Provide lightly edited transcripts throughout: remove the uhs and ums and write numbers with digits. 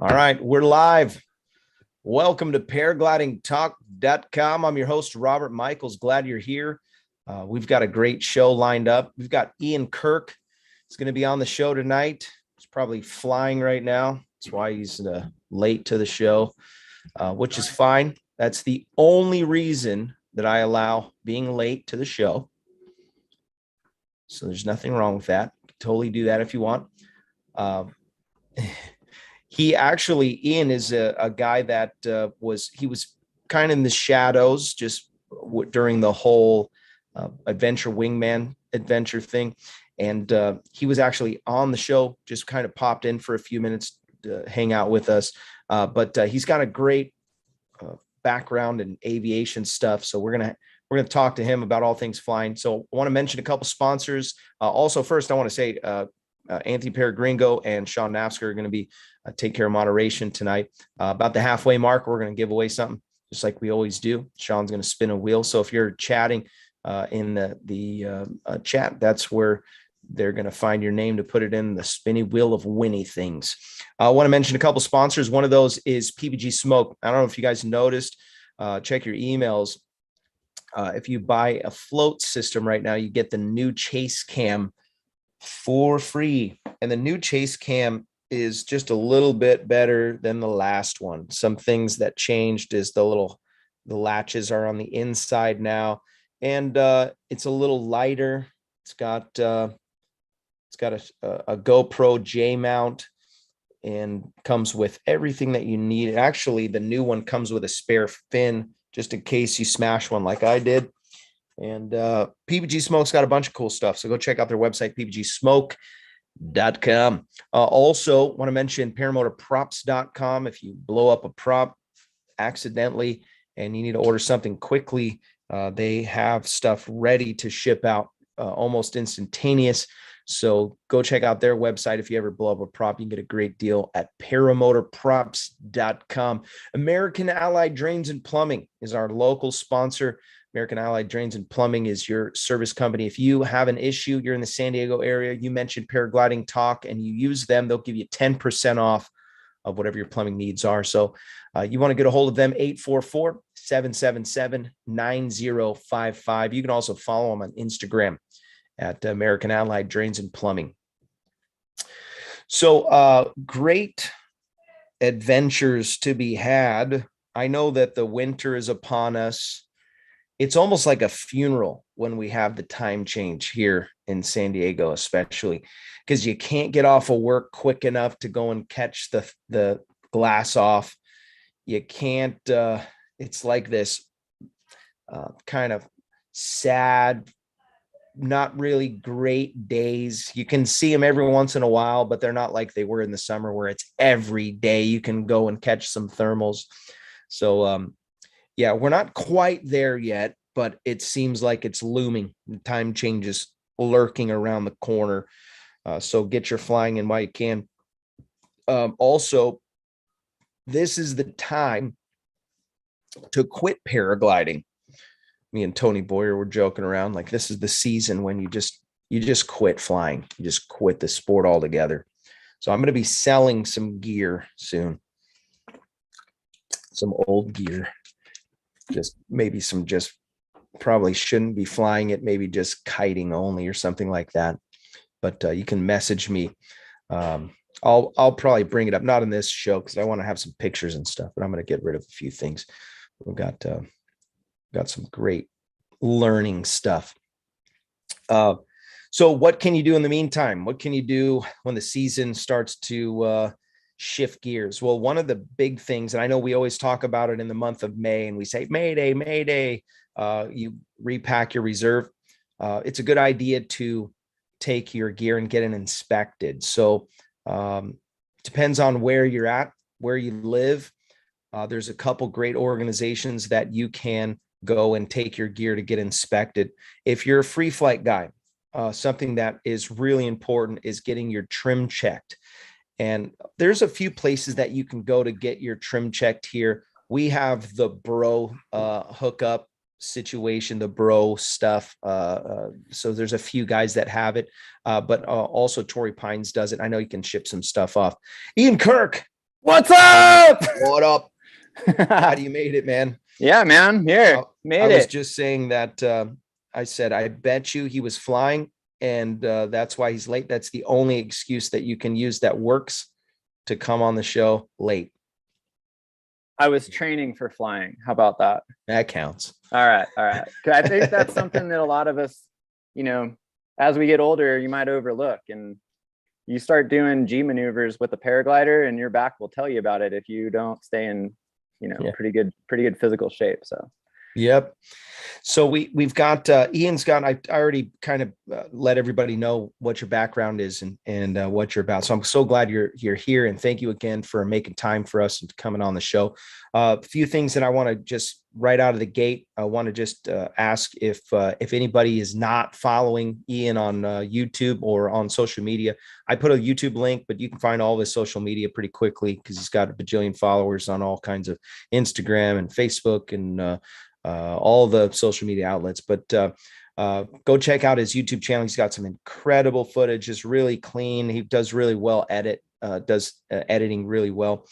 All right, we're live. Welcome to paraglidingtalk.com. I'm your host, Robert Michaels. Glad you're here. We've got a great show lined up. We've got Ian Kirk. He's going to be on the show tonight. He's probably flying right now. That's why he's late to the show, which is fine. That's the only reason that I allow being late to the show. So there's nothing wrong with that. You can totally do that if you want. Ian is a guy that was kind of in the shadows just during the whole adventure wingman adventure thing. And he was actually on the show, just kind of popped in for a few minutes to hang out with us. But he's got a great background in aviation stuff. So we're going to talk to him about all things flying. So I want to mention a couple sponsors. Also, first, I want to say Anthony Peregrino and Sean Nafsker are going to be take care of moderation tonight. About the halfway mark, we're going to give away something just like we always do. Sean's going to spin a wheel. So if you're chatting in the chat, that's where they're going to find your name to put it in the spinny wheel of Winnie things. I want to mention a couple sponsors. One of those is PPG Smoke. I don't know if you guys noticed, check your emails. If you buy a float system right now, you get the new Chase Cam for free. And the new Chase Cam is just a little bit better than the last one. Some things that changed is the latches are on the inside now, and it's a little lighter. It's got a GoPro J mount and comes with everything that you need. Actually, the new one comes with a spare fin just in case you smash one like I did. And PPG Smoke's got a bunch of cool stuff. So go check out their website, ppgsmoke.com. Also want to mention paramotorprops.com. If you blow up a prop accidentally and you need to order something quickly, they have stuff ready to ship out almost instantaneous. So go check out their website. If you ever blow up a prop, you can get a great deal at paramotorprops.com. American Allied Drains and Plumbing is our local sponsor. American Allied Drains and Plumbing is your service company. If you have an issue, you're in the San Diego area, you mentioned Paragliding Talk and you use them, they'll give you 10% off of whatever your plumbing needs are. So you want to get a hold of them, 844-777-9055. You can also follow them on Instagram at American Allied Drains and Plumbing. So great adventures to be had. I know that the winter is upon us. It's almost like a funeral when we have the time change here in San Diego, especially because you can't get off of work quick enough to go and catch the glass off. You can't, it's like this kind of sad, not really great days. You can see them every once in a while, but they're not like they were in the summer where it's every day you can go and catch some thermals. So, yeah, we're not quite there yet, but it seems like it's looming. The time changes lurking around the corner. So get your flying in while you can. Also, this is the time to quit paragliding. Me and Tony Boyer were joking around like this is the season when you just quit flying. You just quit the sport altogether. So I'm going to be selling some gear soon. Some old gear. Probably shouldn't be flying it, maybe just kiting only or something like that. But you can message me. I'll probably bring it up, not in this show because I want to have some pictures and stuff, but I'm going to get rid of a few things. We've got some great learning stuff. So what can you do in the meantime? What can you do when the season starts to shift gears? Well, one of the big things, and I know we always talk about it in the month of May, and we say, Mayday, Mayday, you repack your reserve. It's a good idea to take your gear and get it inspected. So depends on where you're at, where you live. There's a couple great organizations that you can go and take your gear to get inspected. If you're a free flight guy, something that is really important is getting your trim checked. And there's a few places that you can go to get your trim checked here. We have the Bro hookup situation, the Bro stuff. So there's a few guys that have it, but also Torrey Pines does it. I know you can ship some stuff off. Ian Kirk, What's up? What up? Glad you made it, man. Yeah, man. Here, I was it. just saying that I said, I bet you he was flying, and that's why he's late. That's the only excuse that you can use that works to come on the show late. I was training for flying. How about that? That counts. All right. I think that's something that a lot of us, as we get older, you might overlook. And you start doing G maneuvers with a paraglider, and your back will tell you about it if you don't stay in, pretty good physical shape. So. Yep. So we've got Ian's got. I already kind of let everybody know what your background is and what you're about. So I'm so glad you're here, and thank you again for making time for us and coming on the show. A few things that I want to just right out of the gate. I want to just ask if anybody is not following Ian on YouTube or on social media. I put a YouTube link, but you can find all of his social media pretty quickly because he's got a bajillion followers on all kinds of Instagram and Facebook and all the social media outlets. But go check out his YouTube channel. He's got some incredible footage. It's really clean. He does really well editing really well.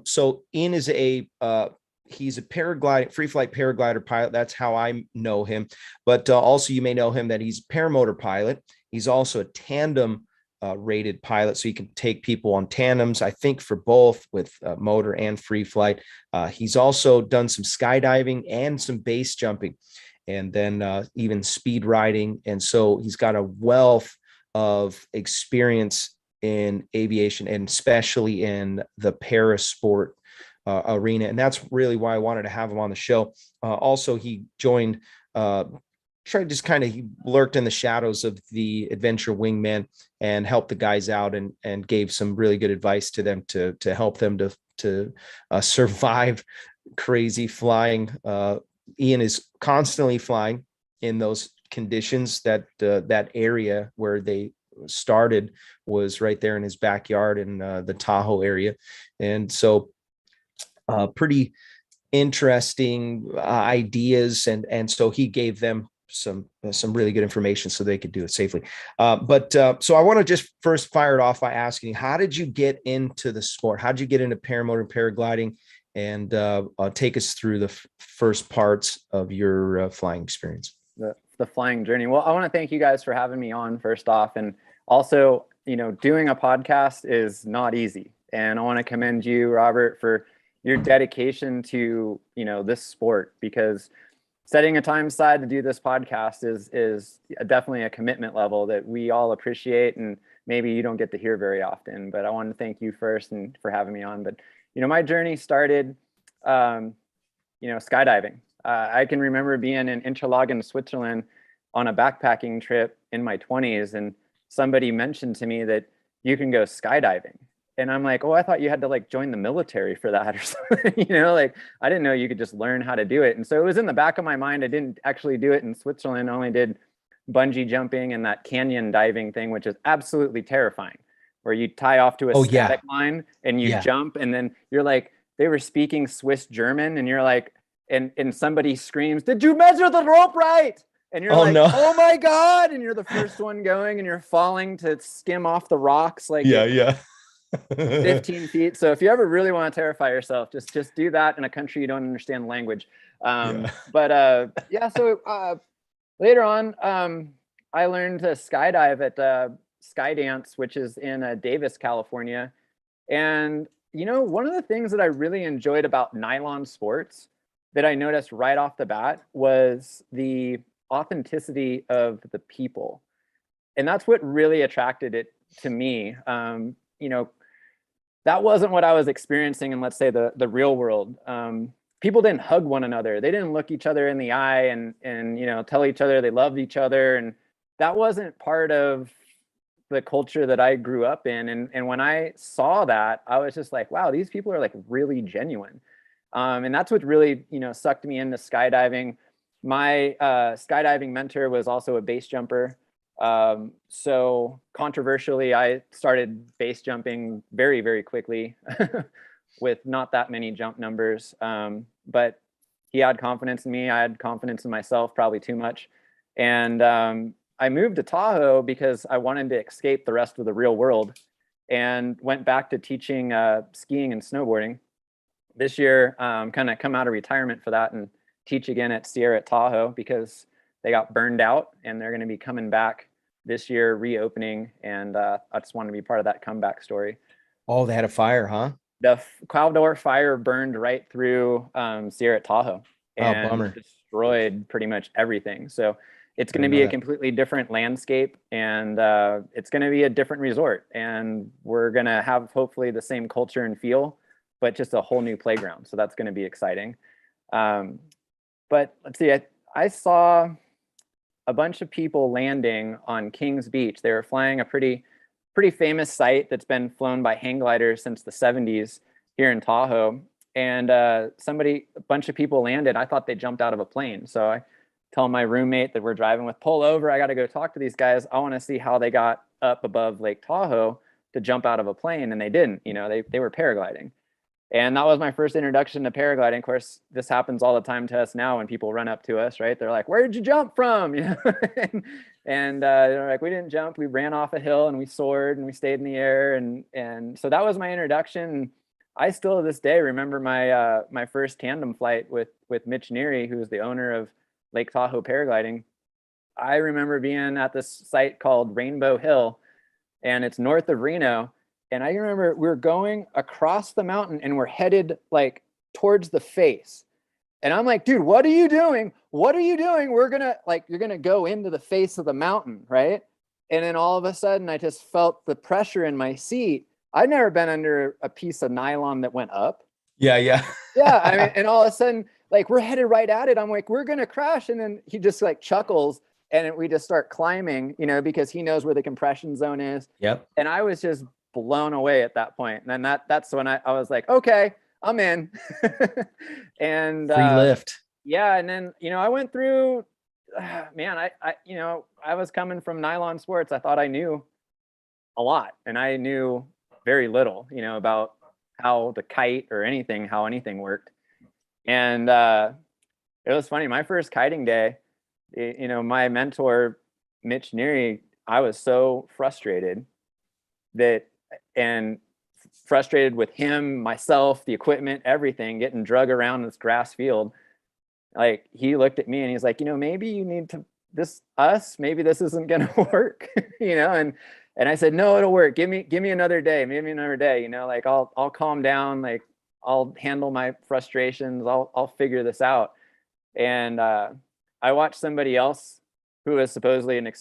So Ian is he's a free flight paraglider pilot. That's how I know him. But also you may know him that he's a paramotor pilot. He's also a tandem rated pilot, so he can take people on tandems, I think, for both with motor and free flight. He's also done some skydiving and some base jumping, and then even speed riding. And so he's got a wealth of experience in aviation, and especially in the parasport arena. And that's really why I wanted to have him on the show. Also, he joined he lurked in the shadows of the adventure wingman and helped the guys out and gave some really good advice to them to help them to survive crazy flying. Ian is constantly flying in those conditions. That area where they started was right there in his backyard in the Tahoe area. And so pretty interesting ideas. And so he gave them some really good information so they could do it safely. So I want to just first fire it off by asking, how did you get into the sport? How did you get into paramotor and paragliding? And take us through the first parts of your flying experience. The flying journey. Well, I want to thank you guys for having me on first off. And also, doing a podcast is not easy. And I want to commend you, Robert, for your dedication to, this sport, because setting a time aside to do this podcast is definitely a commitment level that we all appreciate, and maybe you don't get to hear very often. But I want to thank you first and for having me on. But my journey started, skydiving. I can remember being in Interlaken, Switzerland, on a backpacking trip in my 20s, and somebody mentioned to me that you can go skydiving. And I'm like, oh, I thought you had to join the military for that or something. I didn't know you could just learn how to do it. And so it was in the back of my mind. I didn't actually do it in Switzerland. I only did bungee jumping and that canyon diving thing, which is absolutely terrifying, where you tie off to a static line and you jump. And then you're like, they were speaking Swiss German, and you're like, and somebody screams, "Did you measure the rope right?" And you're no. "Oh my God." And you're the first one going, and you're falling to skim off the rocks. 15 feet. So if you ever really want to terrify yourself, just do that in a country you don't understand the language. So later on, I learned to skydive at Skydance, which is in Davis, California. And one of the things that I really enjoyed about nylon sports that I noticed right off the bat was the authenticity of the people. And that's what really attracted it to me. That wasn't what I was experiencing in, let's say, the real world. People didn't hug one another. They didn't look each other in the eye and tell each other they loved each other. And that wasn't part of the culture that I grew up in. And when I saw that, I was just like, wow, these people are really genuine. And that's what really, sucked me into skydiving. My skydiving mentor was also a base jumper. So controversially, I started base jumping very, very quickly with not that many jump numbers. But he had confidence in me. I had confidence in myself, probably too much. And I moved to Tahoe because I wanted to escape the rest of the real world. and went back to teaching skiing and snowboarding. This year, kind of come out of retirement for that and teach again at Sierra Tahoe because they got burned out, and they're going to be coming back this year, reopening. And I just want to be part of that comeback story. Oh, they had a fire, huh? The Cloudor fire burned right through Sierra Tahoe Oh, and bummer. destroyed pretty much everything. So it's I going to didn't know be a that. completely different landscape, and it's going to be a different resort. And we're going to have hopefully the same culture and feel, but just a whole new playground. So that's going to be exciting. But let's see, I saw a bunch of people landing on Kings Beach. They were flying a pretty famous site that's been flown by hang gliders since the 70s here in Tahoe. And a bunch of people landed. I thought they jumped out of a plane. So I tell my roommate that we're driving with, pull over. I got to go talk to these guys. I want to see how they got up above Lake Tahoe to jump out of a plane. And they didn't, they were paragliding. And that was my first introduction to paragliding. Of course, this happens all the time to us now when people run up to us, right? They're like, "Where did you jump from?" and they're like, "We didn't jump. We ran off a hill and we soared and we stayed in the air." And so that was my introduction. I still to this day remember my first tandem flight with Mitch Neary, who's the owner of Lake Tahoe Paragliding. I remember being at this site called Rainbow Hill, and it's north of Reno. And I remember we were going across the mountain and we're headed like towards the face. And I'm like, dude, what are you doing? What are you doing? You're going to go into the face of the mountain, right? And then all of a sudden I just felt the pressure in my seat. I'd never been under a piece of nylon that went up. Yeah, yeah. Yeah. I mean, and all of a sudden, like we're headed right at it. I'm like, we're going to crash. And then he just like chuckles and we just start climbing, because he knows where the compression zone is. Yep. And I was just blown away at that point. And then that's when I was like, okay, I'm in. And Free lift. yeah. And then, I went through, man, I was coming from nylon sports. I thought I knew a lot, and I knew very little, about how to kite or anything, how anything worked. And it was funny. My first kiting day, my mentor, Mitch Neary, I was so frustrated frustrated with him, myself, the equipment, everything, getting drug around this grass field. Like he looked at me and he's like, maybe you need to maybe this isn't gonna work, and I said, no, it'll work. Give me another day, maybe another day, like I'll calm down, like I'll handle my frustrations, I'll figure this out. And I watched somebody else who was supposedly an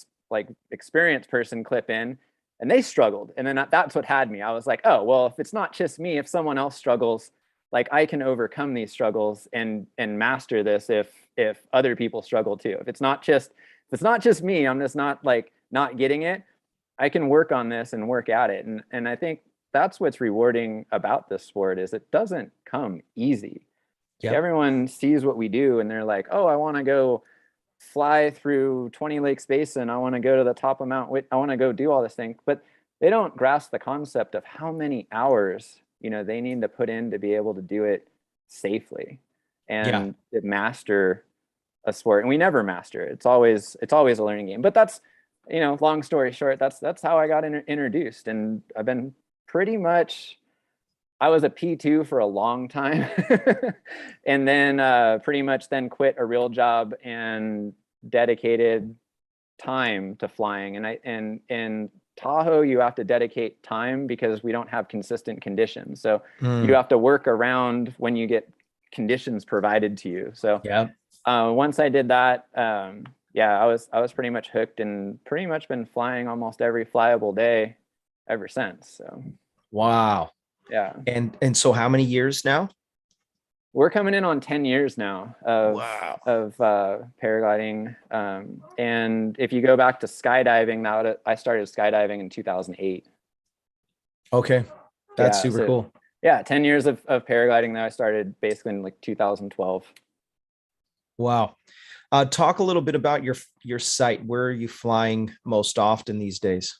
experienced person clip in, and they struggled. And then that's what had me. I was like, oh, well, if it's not just me, if someone else struggles, like I can overcome these struggles and master this if other people struggle too. If it's not just me, I'm just not getting it, I can work on this and work at it. And I think that's what's rewarding about this sport is it doesn't come easy. Yep. Everyone sees what we do and they're like, oh, I want to go fly through 20 Lakes Basin. I want to go to the top of Mount Whit. I want to go do all this thing, but they don't grasp the concept of how many hours, they need to put in to be able to do it safely and to master a sport. And we never master it. It's always a learning game, but that's, long story short, that's how I got introduced. And I've been I was a P2 for a long time and then pretty much then quit a real job and dedicated time to flying. And in Tahoe, you have to dedicate time because we don't have consistent conditions. So you have to work around when you get conditions provided to you. So once I did that, I was pretty much hooked and pretty much been flying almost every flyable day ever since. So wow. Yeah. And so how many years now? We're coming in on 10 years now of paragliding. And if you go back to skydiving, I started skydiving in 2008. Okay. That's super cool. Yeah. 10 years of paragliding that I started basically in 2012. Wow. Talk a little bit about your site. Where are you flying most often these days?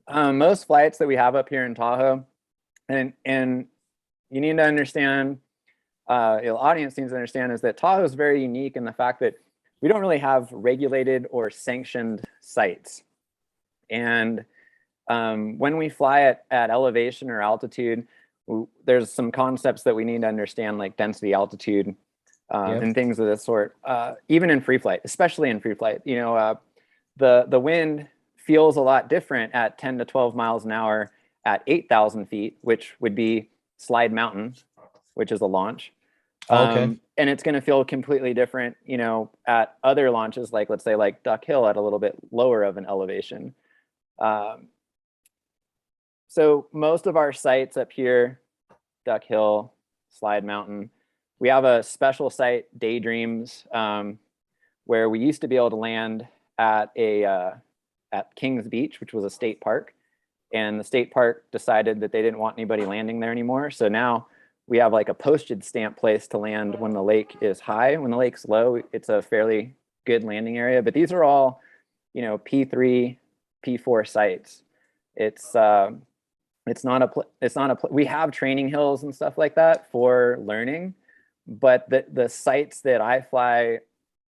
Most flights that we have up here in Tahoe, and you need to understand, the audience needs to understand, is that Tahoe is very unique in the fact that we don't really have regulated or sanctioned sites. And When we fly at elevation or altitude, there's some concepts that we need to understand, like density, altitude, Yep. and things of this sort. Even in free flight, especially in free flight, the wind feels a lot different at 10 to 12 miles an hour at 8,000 feet, which would be Slide Mountain, which is a launch. Okay. And it's going to feel completely different, at other launches, like let's say like Duck Hill at a little bit lower of an elevation. So most of our sites up here, Duck Hill, Slide Mountain, we have a special site, Daydreams, where we used to be able to land at at Kings Beach, which was a state park, and the state park decided that they didn't want anybody landing there anymore. So now we have like a postage stamp place to land when the lake is high. When the lake's low, it's a fairly good landing area. But these are all, P3, P4 sites. It's not we have training hills and stuff like that for learning, but the sites that I fly,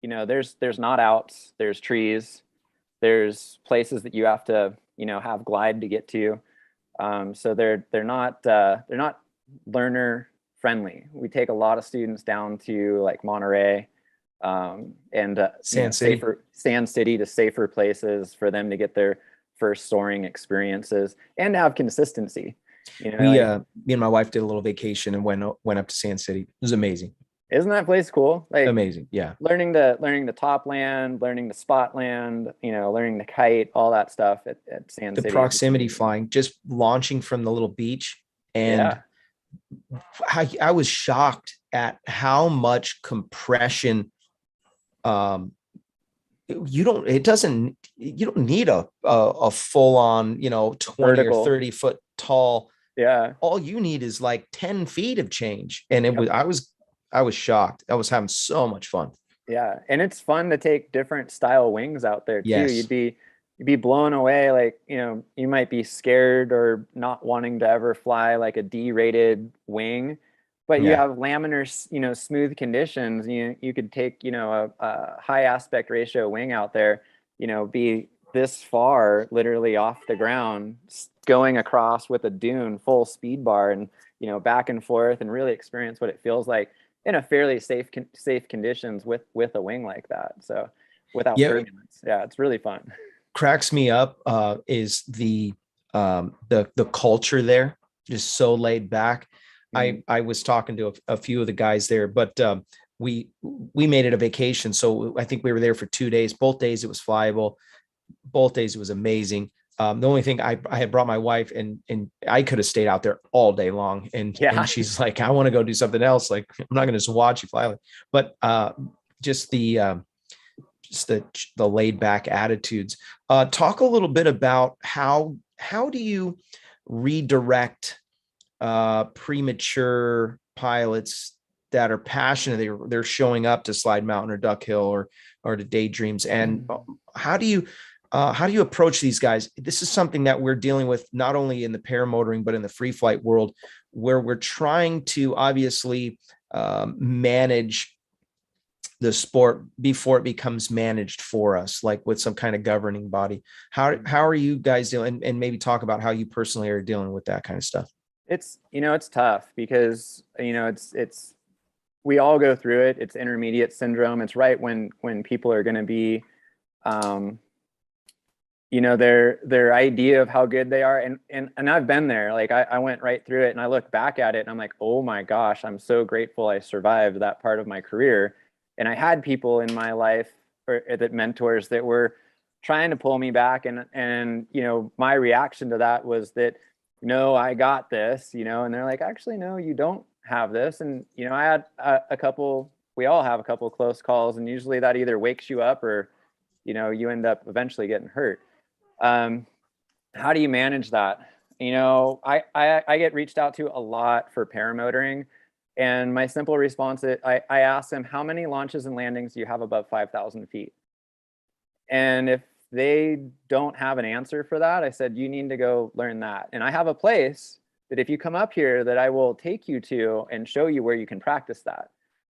there's not outs, there's trees, there's places that you have to, have glide to get to. So they're not learner friendly. We take a lot of students down to like Monterey, and Sand City. safer Sand City, to safer places for them to get their first soaring experiences and to have consistency. Me and my wife did a little vacation and went up to Sand City. It was amazing. Isn't that place cool? Like Amazing. Yeah. learning to top land, learning to spot land, learning to kite, all that stuff at Sand The City. proximity flying, just launching from the little beach. And I was shocked at how much compression, you don't need a full on, 20 Vertical. or 30 foot tall. Yeah. All you need is like 10 feet of change. And I was shocked. I was having so much fun. Yeah. And it's fun to take different style wings out there too. Yes. You'd be blown away. Like, you might be scared or not wanting to ever fly like a D-rated wing, but you Yeah. have laminar, smooth conditions. You could take, a high aspect ratio wing out there, be this far literally off the ground, going across with a dune full speed bar and, back and forth, and really experience what it feels like in a fairly safe conditions with a wing like that. So without turbulence. Yeah, it's really fun. Cracks me up is the culture there, just so laid back. I was talking to a few of the guys there, but we made it a vacation, so I think we were there for 2 days. Both days it was flyable. Both days it was amazing. The only thing, I had brought my wife, and I could have stayed out there all day long, and she's like, I want to go do something else. Like, I'm not going to just watch you fly. But just the laid back attitudes. Talk a little bit about how do you redirect premature pilots that are passionate? They're showing up to Slide Mountain or Duck Hill or to Daydreams, and how do you approach these guys? This is something that we're dealing with not only in the paramotoring, but in the free flight world, where we're trying to obviously manage the sport before it becomes managed for us, like with some kind of governing body. How are you guys dealing? And maybe talk about how you personally are dealing with that kind of stuff. It's tough because it's we all go through it. It's intermediate syndrome. It's right when people are going to be their idea of how good they are. And I've been there. Like I went right through it, and I look back at it and I'm like, oh my gosh, I'm so grateful I survived that part of my career. And I had people in my life that mentors that were trying to pull me back. And my reaction to that was that, no, I got this, and they're like, actually, no, you don't have this. And, I had we all have a couple close calls, and usually that either wakes you up or, you end up eventually getting hurt. How do you manage that? I get reached out to a lot for paramotoring, and my simple response is I ask them, how many launches and landings do you have above 5,000 feet? And if they don't have an answer for that, I said, you need to go learn that. And I have a place that if you come up here that I will take you to and show you where you can practice that.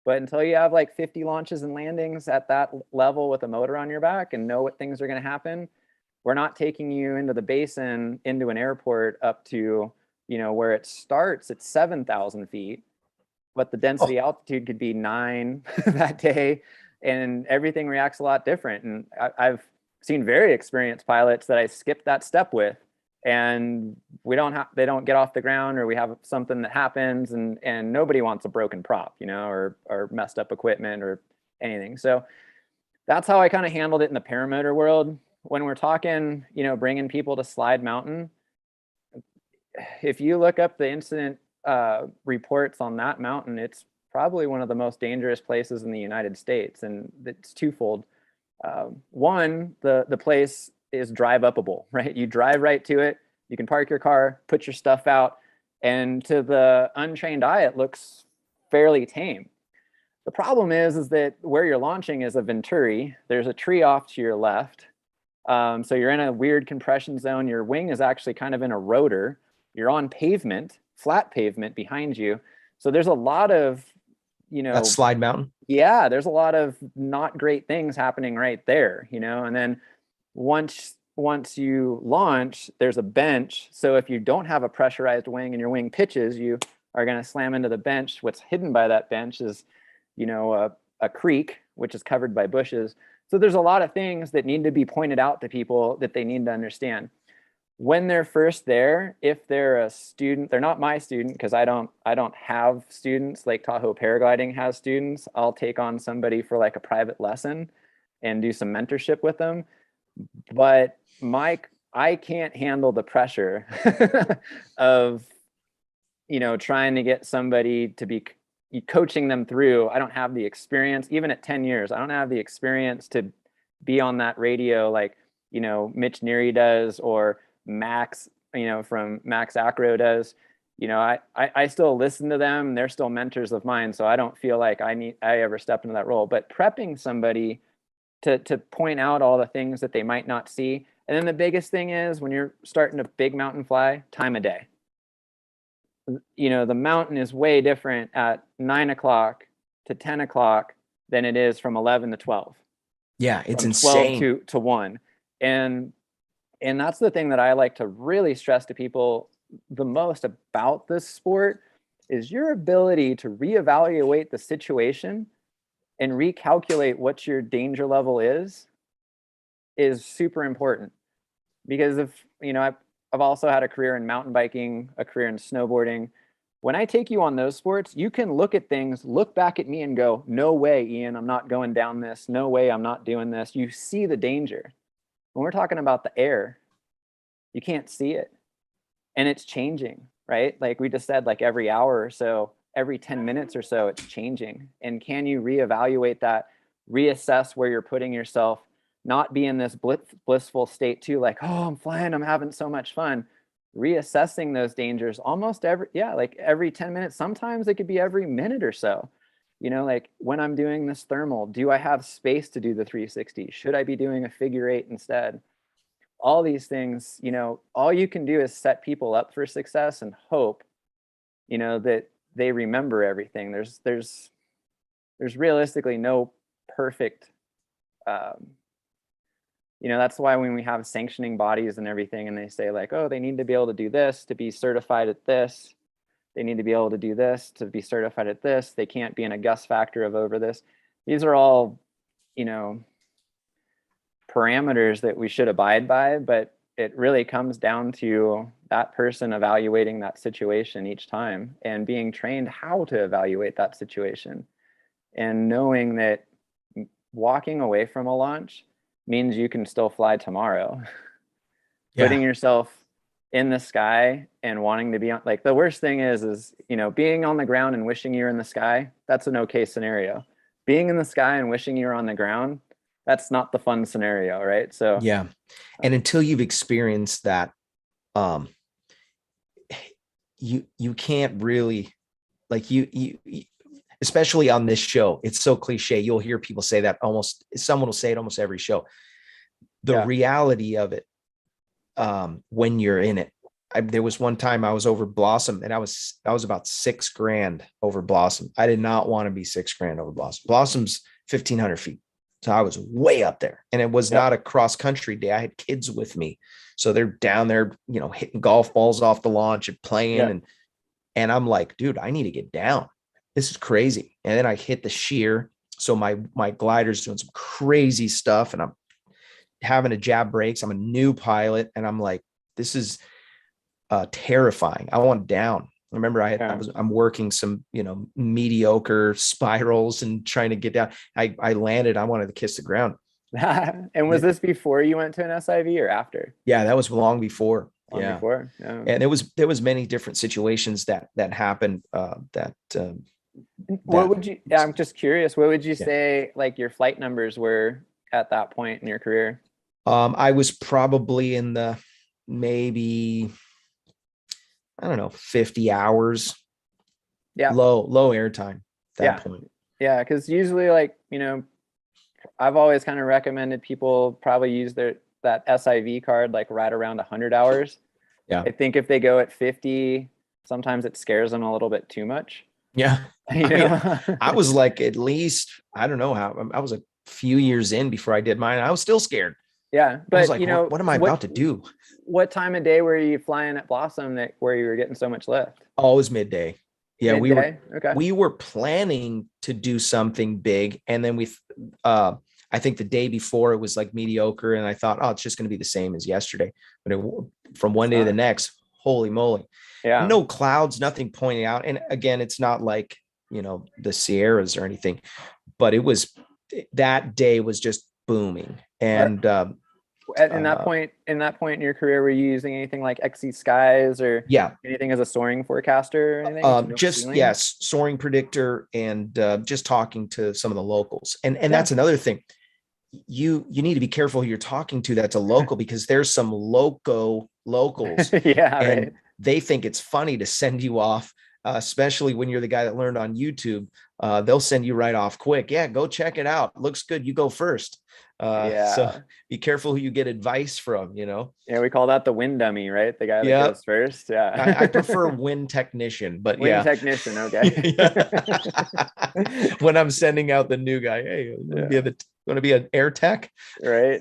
But until you have like 50 launches and landings at that level with a motor on your back and know what things are going to happen, We're not taking you into the basin, into an airport up to, where it starts at 7,000 feet, but the density altitude could be 9 that day, and everything reacts a lot different. And I've seen very experienced pilots that I skipped that step with, and they don't get off the ground, or we have something that happens, and nobody wants a broken prop, or messed up equipment or anything. So that's how I kind of handled it in the paramotor world. When we're talking, bringing people to Slide Mountain, if you look up the incident reports on that mountain, it's probably one of the most dangerous places in the United States, and it's twofold. One, the place is drive upable, right? You drive right to it. You can park your car, put your stuff out, and to the untrained eye, it looks fairly tame. The problem is that where you're launching is a venturi. There's a tree off to your left. So you're in a weird compression zone. Your wing is actually kind of in a rotor. You're on pavement, flat pavement behind you. So there's a lot of, That's Slide Mountain. Yeah, there's a lot of not great things happening right there, and then once you launch, there's a bench. So if you don't have a pressurized wing and your wing pitches, you are going to slam into the bench. What's hidden by that bench is, a creek, which is covered by bushes. So there's a lot of things that need to be pointed out to people that they need to understand. When they're first there, if they're a student, they're not my student, because I don't have students. Lake Tahoe Paragliding has students. I'll take on somebody for like a private lesson and do some mentorship with them. But I can't handle the pressure of, trying to get somebody to be coaching them through. I don't have the experience, even at 10 years, I don't have the experience to be on that radio like, Mitch Neary does, or Max, from Max Acro does. I still listen to them. They're still mentors of mine. So I don't feel like I ever step into that role, but prepping somebody to point out all the things that they might not see. And then the biggest thing is, when you're starting to big mountain fly, time of day. The mountain is way different at 9 o'clock to 10 o'clock than it is from 11 to 12. Yeah, it's from insane. 12 to 1. And that's the thing that I like to really stress to people the most about this sport, is your ability to reevaluate the situation and recalculate what your danger level is super important. Because I've also had a career in mountain biking, a career in snowboarding. When I take you on those sports, you can look at things, look back at me and go, no way, Ian, I'm not going down this. No way, I'm not doing this. You see the danger. When we're talking about the air, you can't see it. And it's changing, right? Like we just said, like every hour or so, every 10 minutes or so, it's changing. And can you reevaluate that, reassess where you're putting yourself, not be in this blissful state too, like, oh, I'm flying, I'm having so much fun. Reassessing those dangers almost every 10 minutes. Sometimes it could be every minute or so. Like when I'm doing this thermal, do I have space to do the 360? Should I be doing a figure 8 instead? All these things, all you can do is set people up for success and hope, that they remember everything. There's realistically no perfect, that's why when we have sanctioning bodies and everything, and they say like, oh, they need to be able to do this to be certified at this. They need to be able to do this to be certified at this. They can't be in a gust factor of over this. These are all, parameters that we should abide by, but it really comes down to that person evaluating that situation each time and being trained how to evaluate that situation, and knowing that walking away from a launch means you can still fly tomorrow. Yeah. Putting yourself in the sky and wanting to be on, like, the worst thing is being on the ground and wishing you're in the sky. That's an okay scenario. Being in the sky and wishing you're on the ground, that's not the fun scenario, right? So yeah. And until you've experienced that, you can't really, like, you especially on this show, it's so cliche. You'll hear people say that, someone will say it almost every show. The reality of it, when you're in it, there was one time I was over Blossom, and I was about $6,000 over Blossom. I did not want to be $6,000 over Blossom. Blossom's 1,500 feet. So I was way up there, and it was Yep. not a cross country day. I had kids with me. So they're down there, hitting golf balls off the launch and playing. Yep. And I'm like, dude, I need to get down. This is crazy. And then I hit the shear. So my glider's doing some crazy stuff, and I'm having to jab brakes. I'm a new pilot, and I'm like, this is terrifying. I want down. Remember, I'm working some, mediocre spirals and trying to get down. I landed. I wanted to kiss the ground. And was this before you went to an SIV or after? Yeah, that was long before. Long before. Yeah. And there was many different situations that happened. What would you? I'm just curious. What would you say like your flight numbers were at that point in your career? I was probably in the maybe, I don't know, 50 hours. Yeah. Low airtime at that point. Yeah, because usually, like, I've always kind of recommended people probably use that SIV card like right around 100 hours. Yeah. I think if they go at 50, sometimes it scares them a little bit too much. Yeah. I was like, at least, I don't know how, I was a few years in before I did mine. I was still scared. Yeah. But I was like, what am I about to do? What time of day were you flying at Blossom where you were getting so much lift? Always midday. Yeah. Midday? We were planning to do something big. And then I think the day before it was like mediocre. And I thought, oh, it's just going to be the same as yesterday. But from one day to the next, holy moly. Yeah. No clouds, nothing pointing out. And again, it's not like, the Sierras or anything, but that day was just booming. And in that point in your career, were you using anything like XC Skies or anything as a soaring forecaster or anything? Soaring predictor, and just talking to some of the locals. And that's another thing. You need to be careful who you're talking to that's a local, because there's some locals. And they think it's funny to send you off, especially when you're the guy that learned on YouTube. They'll send you right off quick. Yeah, go check it out. Looks good. You go first. So be careful who you get advice from, Yeah, we call that the wind dummy, right? The guy that goes first. Yeah. I prefer wind technician, but wind technician. Okay. When I'm sending out the new guy, hey, want to be an air tech? Right.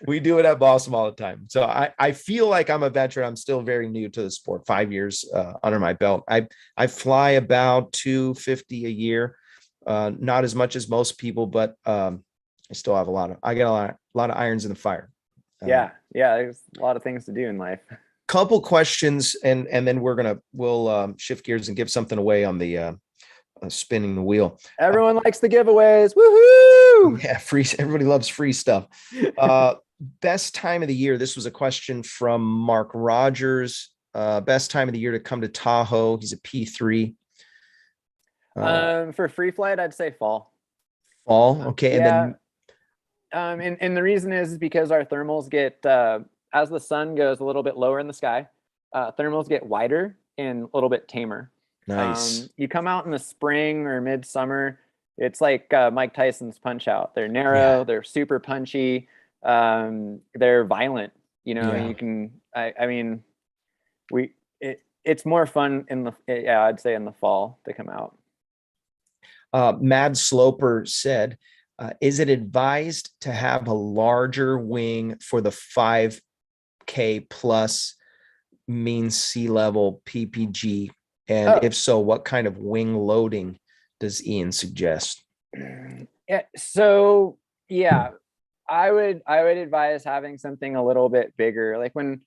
We do it at Blossom all the time. So I feel like I'm a veteran. I'm still very new to the sport, 5 years under my belt. I fly about 250 a year. Not as much as most people, but I still have a lot of irons in the fire. There's a lot of things to do in life. Couple questions, and then we'll shift gears and give something away on the spinning the wheel. Everyone likes the giveaways. Woohoo! Yeah, free. Everybody loves free stuff. Best time of the year. This was a question from Mark Rogers. Best time of the year to come to Tahoe. He's a P3. For free flight, I'd say fall. Fall. Okay. And then and the reason is because our thermals get as the sun goes a little bit lower in the sky, thermals get wider and a little bit tamer. Nice. You come out in the spring or midsummer, it's like Mike Tyson's Punch Out. They're narrow, they're super punchy, they're violent. You can. It's more fun I'd say in the fall to come out. Mad Sloper said, is it advised to have a larger wing for the 5K plus mean sea level PPG? And if so, what kind of wing loading does Ian suggest? Yeah. So I would advise having something a little bit bigger. Like when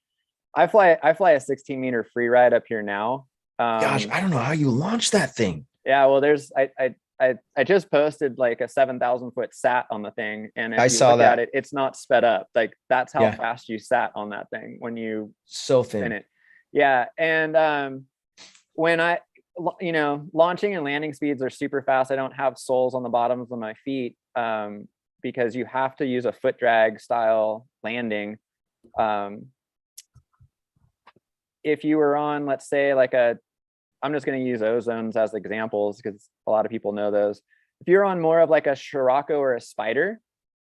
I fly a 16 meter free ride up here now. Gosh, I don't know how you launch that thing. Yeah. Well, I just posted like a 7,000 foot sat on the thing, and if you look at it, it's not sped up. Like that's how fast you sat on that thing when you spin it. Yeah, and when launching and landing speeds are super fast. I don't have soles on the bottoms of my feet because you have to use a foot drag style landing. If you were on, let's say, I'm just going to use ozones as examples because a lot of people know those. If you're on more of like a Scirocco or a Spider,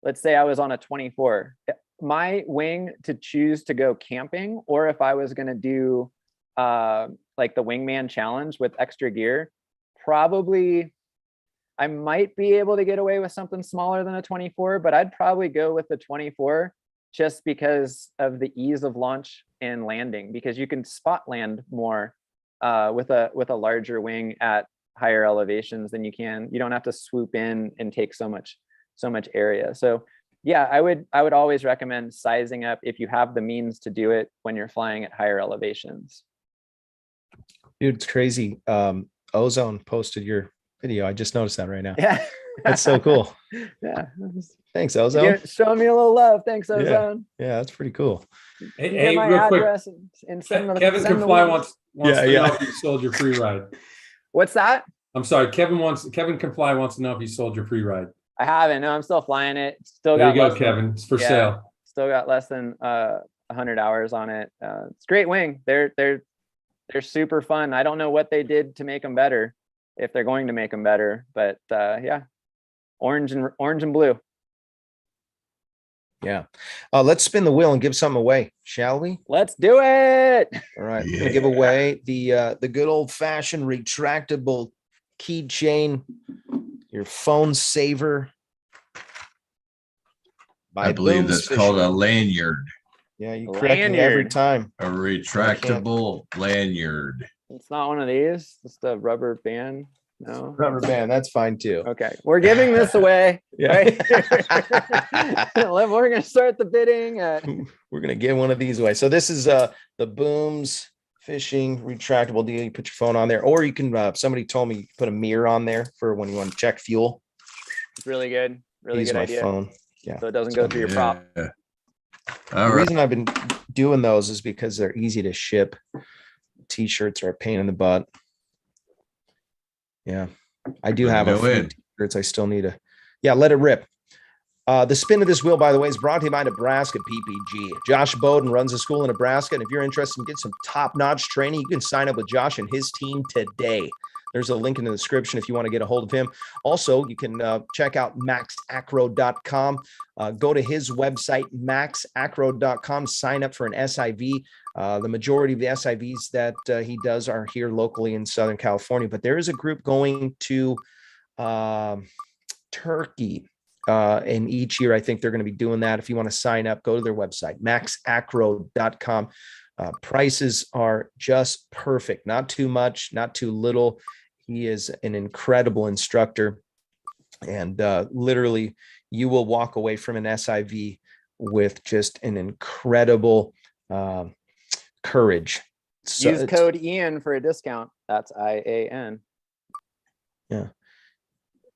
let's say I was on a 24, my wing to choose to go camping, or if I was going to do like the wingman challenge with extra gear, probably I might be able to get away with something smaller than a 24, but I'd probably go with the 24 just because of the ease of launch and landing, because you can spot land more with a larger wing at higher elevations than you don't have to swoop in and take so much area. So yeah, I would always recommend sizing up if you have the means to do it when you're flying at higher elevations. Dude, it's crazy. Ozone posted your video. I just noticed that right now. Yeah. That's so cool. Yeah. Thanks, Ozone. Show me a little love. Thanks, Ozone. Yeah, that's pretty cool. Hey, my real quick. address and send Kevin send Can Fly the wants to know if you sold your free ride. What's that? I'm sorry. Kevin Can Fly wants to know if you sold your free ride. I haven't. No, I'm still flying it. There you go, Kevin. It's for sale. Still got less than 100 hours on it. It's a great wing. They're super fun. I don't know what they did to make them better, if they're going to make them better, but yeah, orange and blue. Yeah. Let's spin the wheel and give something away, shall we? Let's do it. All right. I'm gonna give away the good old fashioned retractable keychain, your phone saver. I believe that's called a lanyard. Yeah, you correct me every time. A retractable lanyard. It's not one of these. It's the rubber band. No, Rubber band. That's fine too. Okay, we're giving this away. Yeah. Right? We're gonna start the bidding. We're gonna give one of these away. So this is the Booms fishing retractable deal. You put your phone on there, or you can. Somebody told me you put a mirror on there for when you want to check fuel. It's really good. Really Use good my idea. phone. Yeah. So it doesn't go through your prop. All The right. reason I've been doing those is because they're easy to ship. T-shirts are a pain in the butt. Yeah, I do have a few t-shirts. I still need to. Yeah, let it rip. The spin of this wheel, by the way, is brought to you by Nebraska PPG. Josh Bowden runs a school in Nebraska, and if you're interested in getting some top-notch training, you can sign up with Josh and his team today. There's a link in the description if you want to get a hold of him. Also, you can check out maxacro.com. Go to his website, maxacro.com, sign up for an SIV. The majority of the SIVs that he does are here locally in Southern California, but there is a group going to Turkey. And each year, I think they're going to be doing that. If you want to sign up, go to their website, maxacro.com. Prices are just perfect. Not too much, not too little. He is an incredible instructor. And literally, you will walk away from an SIV with just an incredible courage. So use code Ian for a discount. That's IAN. Yeah.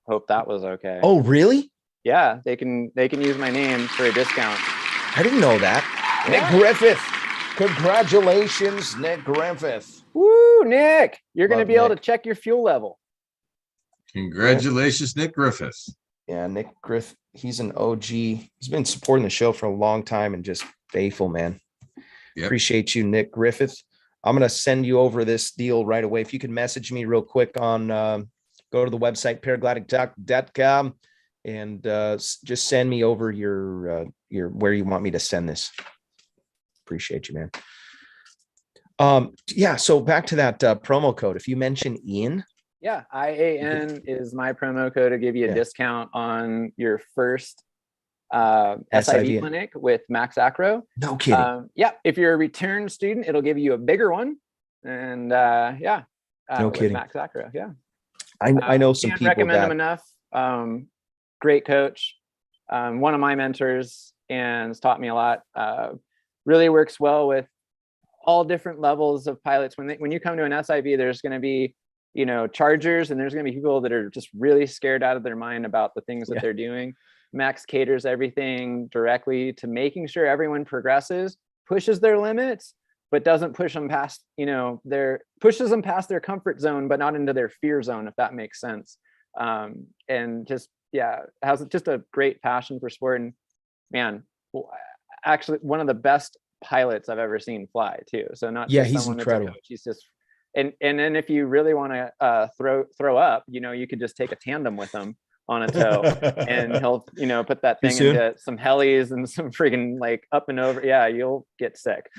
Hope that was okay. Oh, really? Yeah, they can use my name for a discount. I didn't know that. Yeah. Nick Griffith. Congratulations, Nick Griffith. Woo, Nick. You're going to Love be able Nick. to check your fuel level. Congratulations, Nick Griffith. Yeah, Nick Griffith. He's an OG. He's been supporting the show for a long time and just faithful, man. Yep. Appreciate you, Nick Griffith. I'm going to send you over this deal right away. If you can message me real quick on, go to the website, paragliding.com, and just send me over your where you want me to send this. Appreciate you, man. Yeah. So back to that promo code. If you mention Ian. Yeah, IAN is my promo code to give you a discount on your first SIV clinic with Max Acro. No kidding. Yeah, if you're a return student, it'll give you a bigger one. And no kidding. Max Acro. Yeah. I know some can't people recommend that him enough. Great coach. One of my mentors, and has taught me a lot. Really works well with all different levels of pilots. When you come to an SIV, there's going to be, chargers, and there's going to be people that are just really scared out of their mind about the things that they're doing. Max caters everything directly to making sure everyone progresses, pushes their limits, but doesn't push them past, pushes them past their comfort zone, but not into their fear zone, if that makes sense. And just, has just a great passion for sport. And man, actually one of the best pilots I've ever seen fly too. So not just he's someone incredible. That's a coach, he's just, and then if you really want to throw up, you could just take a tandem with him on a tow, and he'll put that thing into some helis and some freaking like up and over. Yeah, you'll get sick.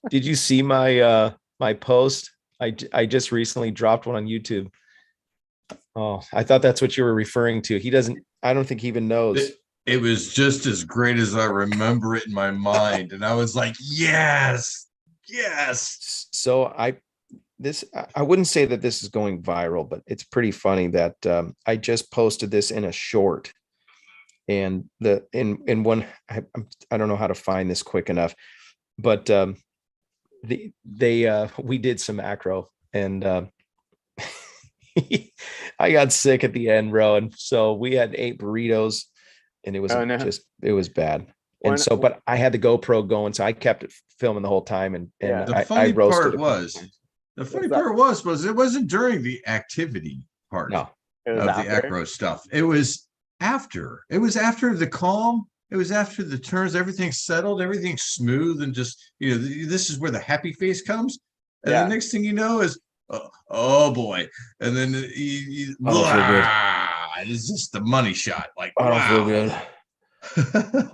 Did you see my my post? I just recently dropped one on YouTube. Oh, I thought that's what you were referring to. He doesn't, I don't think he even knows. It was just as great as I remember it in my mind. And I was like, yes, yes. So I wouldn't say that this is going viral, but it's pretty funny that I just posted this in a short, and in one I don't know how to find this quick enough, but we did some acro, and I got sick at the end, bro, and so we had 8 burritos, and it was it was bad. And so, but I had the GoPro going, so I kept it filming the whole time, and The I funny roasted part was, it wasn't during the activity part no. of the acro stuff. It was after. It was after the calm. It was after the turns. Everything's settled. Everything's smooth, and just this is where the happy face comes. And the next thing you know is, oh boy, and then it's just the money shot. Like, I don't feel good.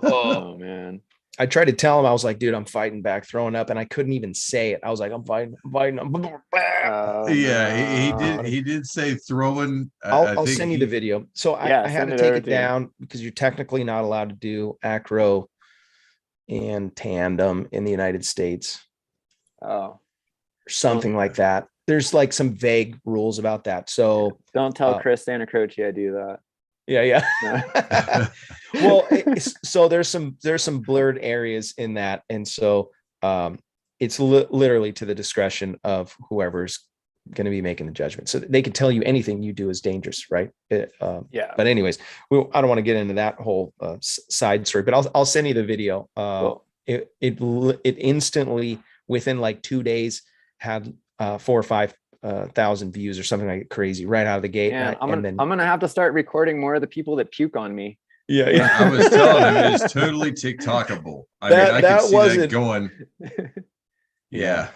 Oh man. I tried to tell him, I was like, dude, I'm fighting back, throwing up, and I couldn't even say it. I was like, I'm fighting. He did say throwing. I'll send you the video. So I had to take it down because you're technically not allowed to do acro and tandem in the United States. Oh, something like that. There's like some vague rules about that. So don't tell Chris Santa Croce I do that. Yeah. Well, so there's some blurred areas in that, and so it's literally to the discretion of whoever's going to be making the judgment. So they can tell you anything you do is dangerous, right? Yeah. But anyways, I don't want to get into that whole side story, but I'll send you the video. Cool. It instantly, within like 2 days, had 4,000 or 5,000 views or something like crazy right out of the gate. Yeah, I'm gonna have to start recording more of the people that puke on me. Yeah. I was telling him it's totally TikTokable. I could see that going. Yeah.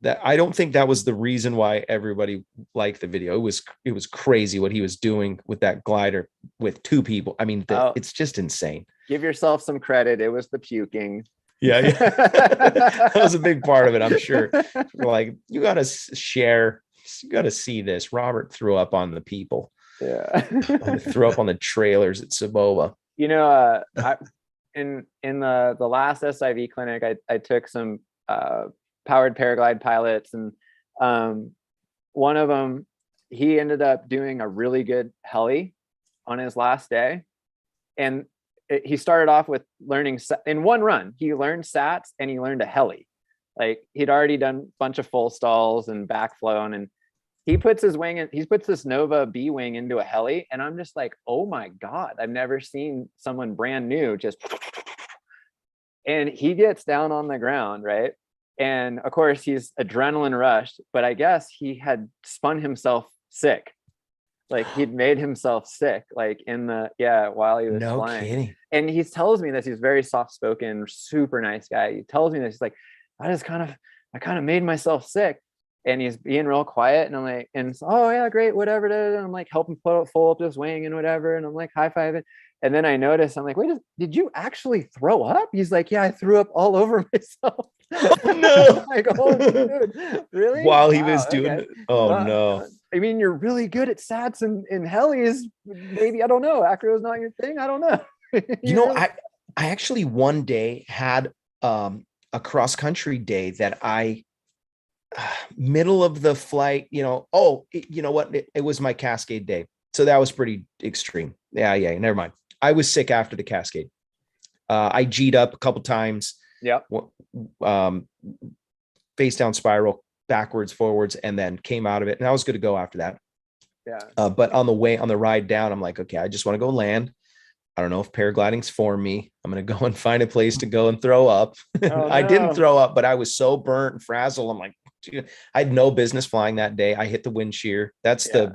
That I don't think that was the reason why everybody liked the video. It was crazy what he was doing with that glider with 2 people. I mean, it's just insane. Give yourself some credit. It was the puking. Yeah. That was a big part of it, I'm sure. Like, you got to share. You got to see this. Robert threw up on the people. Yeah. Threw up on the trailers at Saboba. In the last SIV clinic, I took some powered paraglide pilots, and one of them, he ended up doing a really good heli on his last day, and he started off with learning in one run. He learned sats and he learned a heli. Like, he'd already done a bunch of full stalls and backflown, and he puts his wing in, he puts this Nova B wing into a heli, and I'm just like, oh my God, I've never seen someone brand new just, and he gets down on the ground, right? And of course he's adrenaline rushed, but I guess he had spun himself sick. Like, he'd made himself sick, like while he was flying. Kidding. And he tells me this, he's very soft-spoken, super nice guy. He tells me this, he's like, I kind of made myself sick. And he's being real quiet, and I'm like, oh yeah, great, whatever. And I'm like, helping fold up this wing and whatever. And I'm like, high-fiving. And then I notice, I'm like, wait, did you actually throw up? He's like, yeah, I threw up all over myself. Oh, no. I'm like, oh dude, really? While he was doing it. Oh no. I mean, you're really good at sats and helis. Maybe, I don't know. Acro is not your thing. I don't know. I actually one day had a cross country day that I middle of the flight, you know what? It was my Cascade day. So that was pretty extreme. Yeah. Never mind. I was sick after the Cascade. I G'd up a couple times. Yeah. Face down spiral, backwards, forwards, and then came out of it. And I was good to go after that. Yeah. But on the ride down, I'm like, okay, I just want to go land. I don't know if paragliding's for me. I'm going to go and find a place to go and throw up. Oh, I didn't throw up, but I was so burnt and frazzled. I'm like, dude, I had no business flying that day. I hit the wind shear. That's the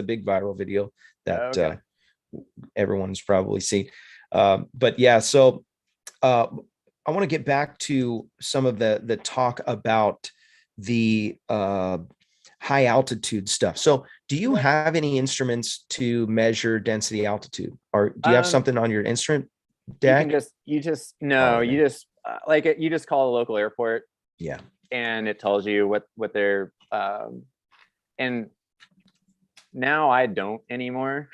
big viral video that everyone's probably seen. But yeah, so I want to get back to some of the talk about the high altitude stuff. So do you have any instruments to measure density altitude, or do you have something on your instrument deck? You just call a local airport. Yeah. And it tells you what they're and Now I don't anymore.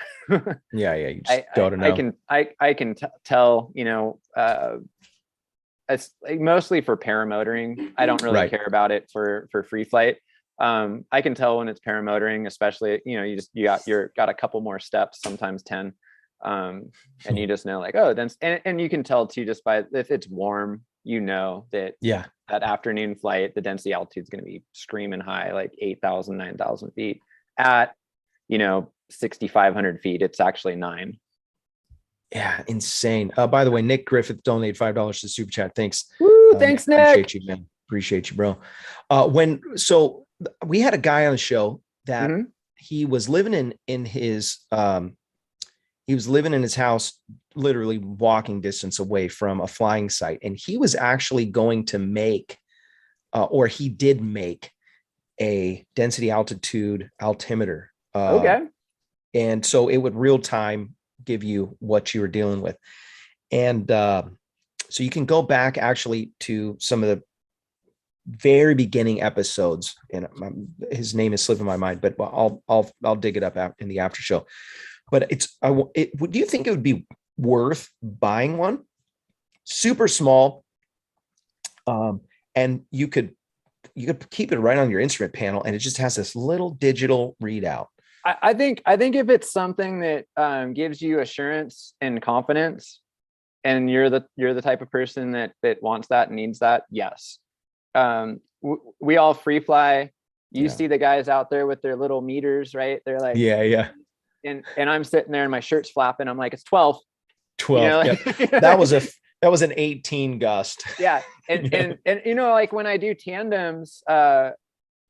Yeah. You just gotta know. I can tell, it's like mostly for paramotoring. I don't really care about it for free flight. I can tell when it's paramotoring, especially, you got a couple more steps, sometimes 10. And you just know like, oh, then, and you can tell too, just by, if it's warm, that that afternoon flight, the density altitude is going to be screaming high, like 8,000, 9,000 feet. At 6,500 feet, it's actually 9. Yeah, insane. By the way, Nick Griffith donated $5 to super chat. Thanks. Woo, thanks, Nick. Appreciate you, man. Appreciate you, bro. So we had a guy on the show that he was living in his house, literally walking distance away from a flying site, and he was actually going to make, or he did make, a density altitude altimeter. Okay. And so it would real time give you what you were dealing with. And so you can go back actually to some of the very beginning episodes, and his name is slipping my mind, but I'll dig it up in the after show. But do you think it would be worth buying one? Super small, and you could keep it right on your instrument panel, and it just has this little digital readout. I think if it's something that gives you assurance and confidence, and you're the type of person that wants that and needs that, yes. We all free fly. You see the guys out there with their little meters, right? They're like, yeah. And I'm sitting there and my shirt's flapping. I'm like, it's 12. 12. That was an 18 gust. Yeah. And like when I do tandems,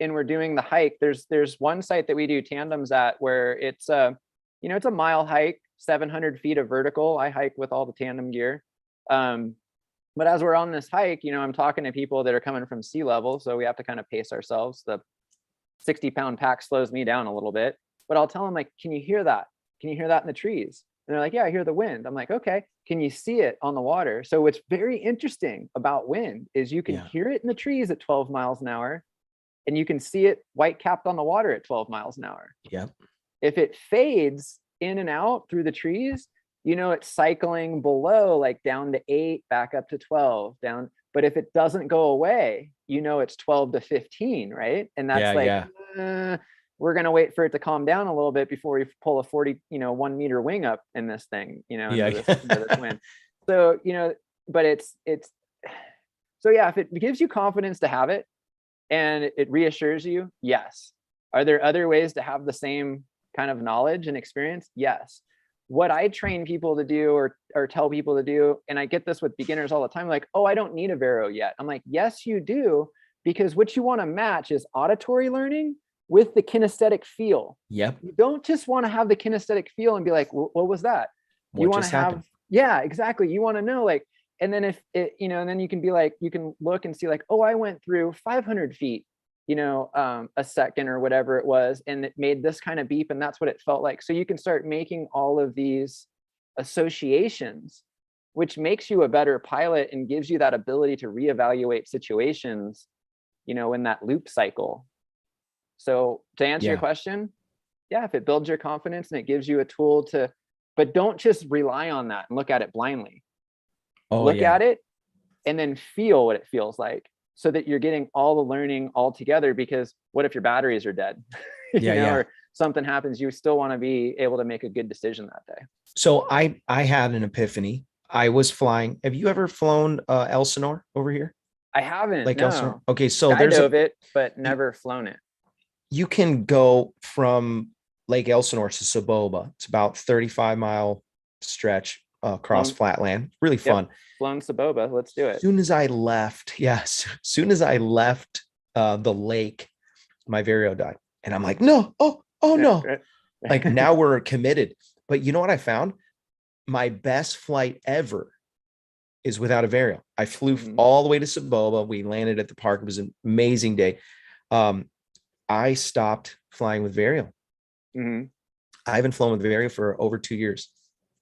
and we're doing the hike, there's one site that we do tandems at where it's it's a mile hike, 700 feet of vertical. I hike with all the tandem gear. But as we're on this hike, I'm talking to people that are coming from sea level. So we have to kind of pace ourselves. The 60-pound pack slows me down a little bit, but I'll tell them like, can you hear that? Can you hear that in the trees? And they're like, yeah, I hear the wind. I'm like, okay, can you see it on the water? So what's very interesting about wind is you can hear it in the trees at 12 miles an hour, and you can see it white capped on the water at 12 miles an hour. Yeah. If it fades in and out through the trees, it's cycling below, like down to 8, back up to 12, down. But if it doesn't go away, it's 12 to 15, right? And that's we're going to wait for it to calm down a little bit before we pull a 1 meter wing up in this thing, into this wind. So, but it's, so yeah, if it gives you confidence to have it and it reassures you, yes. Are there other ways to have the same kind of knowledge and experience? Yes. What I train people to do or tell people to do, and I get this with beginners all the time, like, oh, I don't need a Vero yet. I'm like, yes, you do, because what you want to match is auditory learning with the kinesthetic feel. Yep. You don't just want to have the kinesthetic feel and be like, what was that? You want to have, yeah, exactly. You want to know, like, and then if it, and then you can be like, you can look and see like, oh, I went through 500 feet, a second or whatever it was, and it made this kind of beep, and that's what it felt like. So you can start making all of these associations, which makes you a better pilot and gives you that ability to reevaluate situations, in that loop cycle. So to answer your question, yeah, if it builds your confidence and it gives you a tool but don't just rely on that and look at it blindly. Look at it and then feel what it feels like, so that you're getting all the learning all together. Because what if your batteries are dead? Or something happens, you still want to be able to make a good decision that day. So I had an epiphany. I was flying. Have you ever flown Elsinore over here? I haven't. Like no. Elsinore. Okay, so I dove it, but never flown it. You can go from Lake Elsinore to Saboba. It's about 35-mile stretch across flatland. Really fun. Flown Saboba. Let's do it. As soon as I left the lake, my Vario died. And I'm like, no, oh no. Like now we're committed. But you know what I found? My best flight ever is without a Vario. I flew all the way to Saboba. We landed at the park. It was an amazing day. I stopped flying with Vario. I haven't flown with Vario for over 2 years.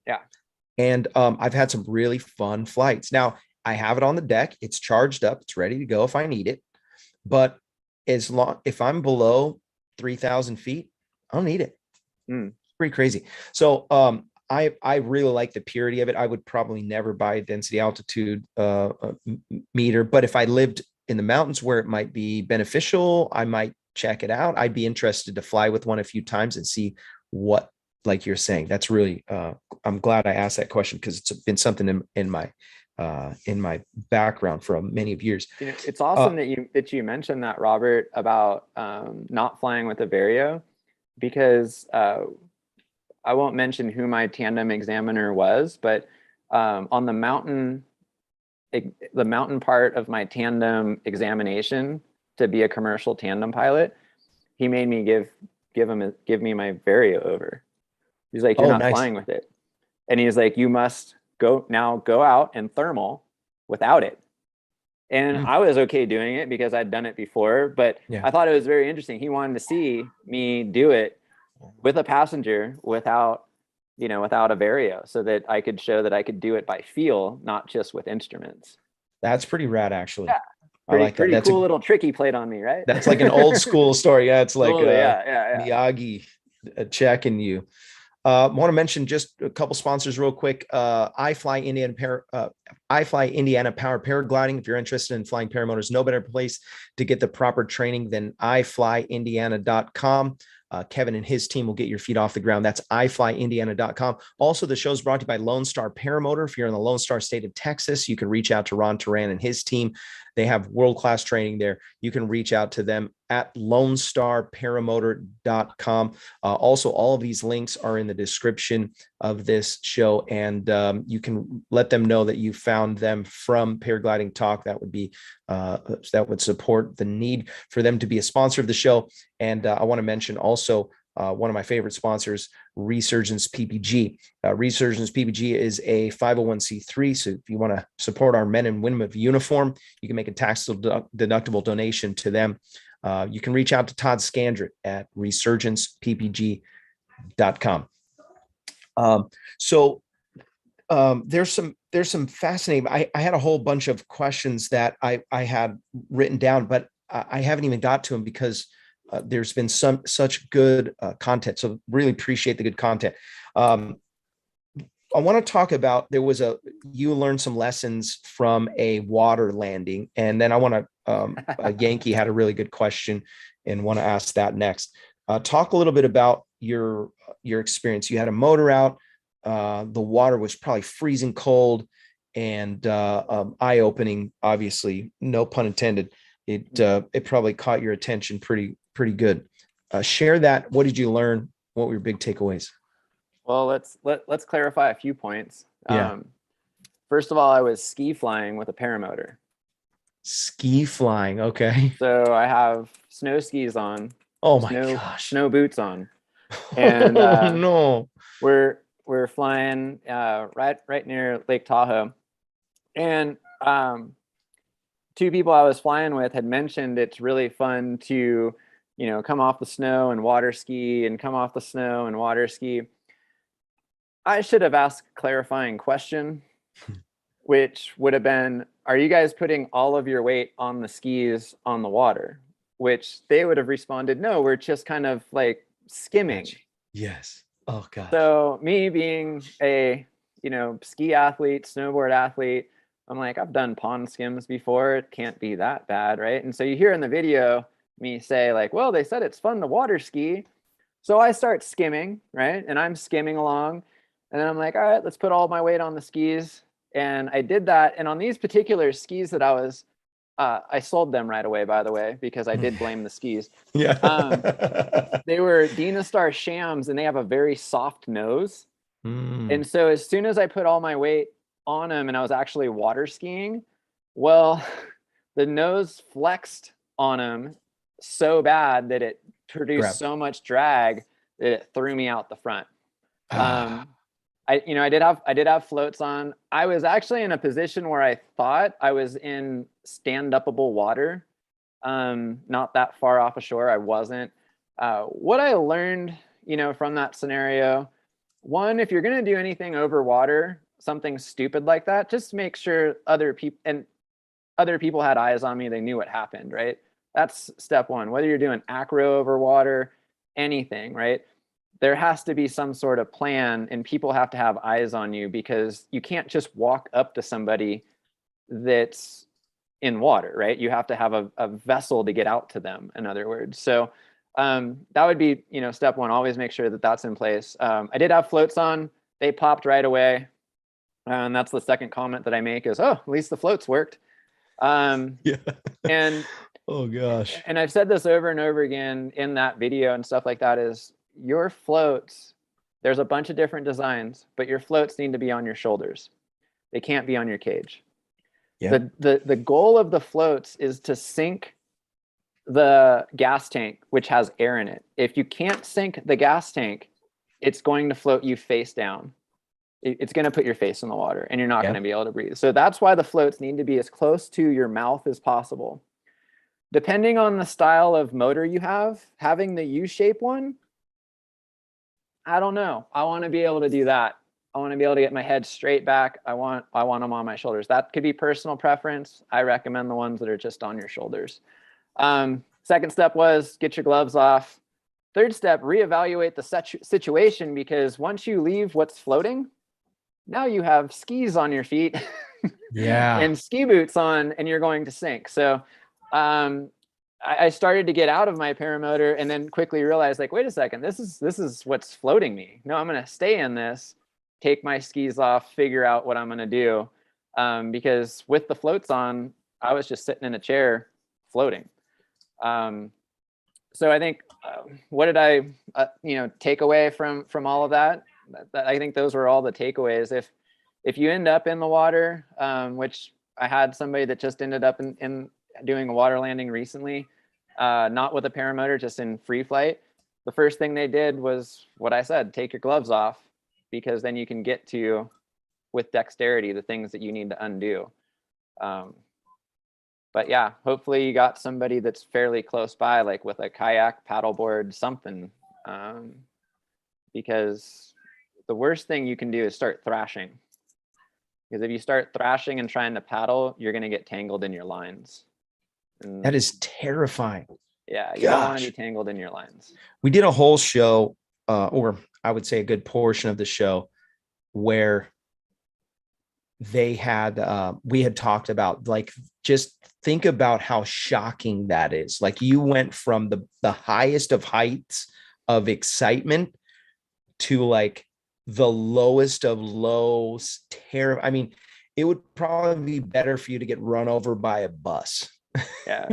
Yeah. And I've had some really fun flights. Now I have it on the deck. It's charged up. It's ready to go if I need it. But if I'm below 3,000 feet, I don't need it. Pretty crazy. So I really like the purity of it. I would probably never buy a density altitude meter, but if I lived in the mountains where it might be beneficial, I might check it out. I'd be interested to fly with one a few times and see what, like you're saying. That's really I'm glad I asked that question, because it's been something in my background for many of years. You know, it's awesome that you mentioned that, Robert, about not flying with a Vario, because I won't mention who my tandem examiner was, but on the mountain part of my tandem examination to be a commercial tandem pilot, he made me give me my Vario over. He's like, you're not nice. flying with it. And he's like, you must go out and thermal without it. And I was okay doing it because I'd done it before, but I thought it was very interesting. He wanted to see me do it with a passenger without a Vario, so that I could show that I could do it by feel, not just with instruments. That's pretty rad, actually. Yeah. I like that. Pretty That's cool little trick he played on me, right? That's like an old school story. Yeah, it's like totally, Miyagi checking you. Want to mention just a couple sponsors real quick. I Fly Indiana Power Paragliding. If you're interested in flying paramotors, no better place to get the proper training than iflyindiana.com. Kevin and his team will get your feet off the ground. That's iflyindiana.com. Also, the show is brought to you by Lone Star Paramotor. If you're in the Lone Star state of Texas, you can reach out to Ron Turan and his team. They have world-class training there. You can reach out to them at lonestarparamotor.com. Also, all of these links are in the description of this show, and you can let them know that you found them from Paragliding Talk. That would support the need for them to be a sponsor of the show. And I want to mention also one of my favorite sponsors, Resurgence PPG. Resurgence PPG is a 501c3. So if you want to support our men and women of uniform, you can make a tax deductible donation to them. You can reach out to Todd Scandrett at resurgenceppg.com. There's some fascinating. I had a whole bunch of questions that I had written down, but I haven't even got to them because there's been such good content. So really appreciate the good content. I want to talk about, you learned some lessons from a water landing, and then I want to, Yankee had a really good question and want to ask that next. Talk a little bit about your experience. You had a motor out, the water was probably freezing cold and eye-opening, obviously, no pun intended. It probably caught your attention pretty good. Share that. What did you learn? What were your big takeaways? Well, let's clarify a few points. Yeah. First of all, I was ski flying with a paramotor. Ski flying, okay. So I have snow skis on. Oh my gosh. Snow boots on. And no. We're flying right near Lake Tahoe. And two people I was flying with had mentioned it's really fun to, come off the snow and water ski and come off the snow and water ski. I should have asked a clarifying question, which would have been, are you guys putting all of your weight on the skis on the water? Which they would have responded, no, we're just kind of like skimming. Yes. Oh God. So me being a, ski athlete, snowboard athlete, I'm like, I've done pond skims before. It can't be that bad, right? And so you hear in the video me say like, well, they said it's fun to water ski. So I start skimming, right? And I'm skimming along. And then I'm like, all right, let's put all my weight on the skis. And I did that. And on these particular skis that I sold them right away, by the way, because I did blame the skis. Yeah. They were Dynastar Shams, and they have a very soft nose. And so as soon as I put all my weight on them and I was actually water skiing, well, the nose flexed on them so bad that it produced so much drag that it threw me out the front. I did have floats on. I was actually in a position where I thought I was in stand-upable water, not that far off ashore. I wasn't. What I learned, from that scenario, one, if you're going to do anything over water, something stupid like that, just make sure other people had eyes on me. They knew what happened, right? That's step one. Whether you're doing acro over water, anything, right? there has to be some sort of plan, and people have to have eyes on you, because you can't just walk up to somebody that's in water, right? You have to have a vessel to get out to them, in other words. So that would be, step one, always make sure that that's in place. I did have floats on, they popped right away. And that's the second comment that I make is, oh, at least the floats worked. Yeah. And oh gosh. And I've said this over and over again in that video and stuff like that, is your floats, there's a bunch of different designs, but your floats need to be on your shoulders. They can't be on your cage. Yeah. The goal of the floats is to sink the gas tank, which has air in it. If you can't sink the gas tank, it's going to float you face down. It's going to put your face in the water, and you're not going to be able to breathe. So that's why the floats need to be as close to your mouth as possible. Depending on the style of motor you have, having the U-shape one, I don't know. I want to be able to do that. I want to be able to get my head straight back. I want them on my shoulders. That could be personal preference. I recommend the ones that are just on your shoulders. Second step was get your gloves off. Third step, reevaluate the situation, because once you leave what's floating, now you have skis on your feet Yeah. and ski boots on, and you're going to sink. So I started to get out of my paramotor, and then quickly realized, like, wait a second, this is what's floating me. No, I'm going to stay in this, take my skis off, figure out what I'm going to do. Because with the floats on, I was just sitting in a chair floating. So I think, what did I, take away from all of that? I think those were all the takeaways. If you end up in the water, which I had somebody that just ended up in doing a water landing recently, not with a paramotor, just in free flight. The first thing they did was what I said: take your gloves off, because then you can get to, with dexterity, the things that you need to undo. But yeah, hopefully you got somebody that's fairly close by, like with a kayak, paddleboard, something, because the worst thing you can do is start thrashing. Because if you start thrashing and trying to paddle, you're going to get tangled in your lines. And That is terrifying. yeah, you don't want to be tangled in your lines. We did a whole show, or I would say a good portion of the show, where they had, we had talked about, like, just think about how shocking that is. Like, you went from the highest of heights of excitement to like the lowest of lows. I mean, it would probably be better for you to get run over by a bus. Yeah.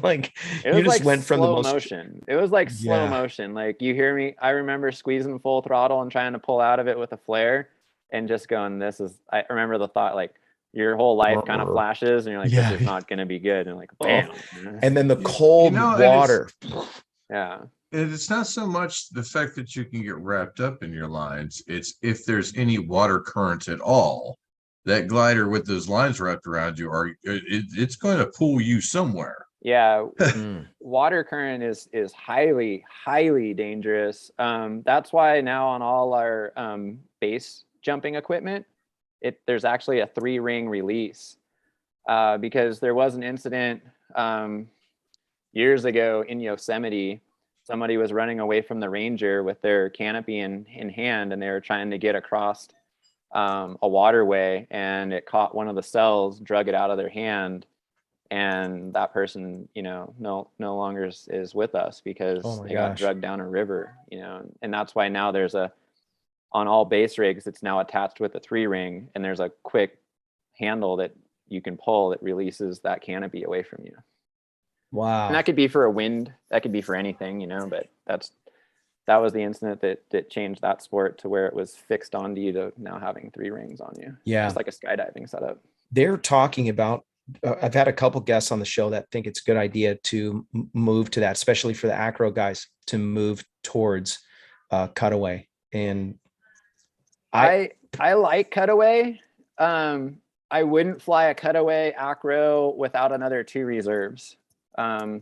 Like, it was you just like went from the slow most motion. It was like slow motion. Like, you hear me, I remember squeezing full throttle and trying to pull out of it with a flare, and just going, I remember the thought, like, your whole life kind of flashes, and you're like, this is not going to be good. And like, bam. And then the cold water. Yeah. And it's not so much the fact that you can get wrapped up in your lines. It's if there's any water currents at all, that glider with those lines wrapped around you, it's going to pull you somewhere. Yeah. Water current is highly, highly dangerous. That's why now on all our base jumping equipment, there's actually a 3-ring release, because there was an incident years ago in Yosemite. Somebody was running away from the ranger with their canopy in hand, and they were trying to get across a waterway, and it caught one of the cells, drug it out of their hand, and that person, no longer is with us, because they got drugged down a river, and that's why now there's on all base rigs, it's now attached with a 3-ring, and there's a quick handle that you can pull that releases that canopy away from you. Wow. And that could be for a wind, that could be for anything, but that was the incident that changed that sport to where it was fixed onto you to now having 3 rings on you. Yeah. Just like a skydiving setup. They're talking about, I've had a couple guests on the show that think it's a good idea to move to that, especially for the acro guys, to move towards cutaway. And I like cutaway. I wouldn't fly a cutaway acro without another 2 reserves, 2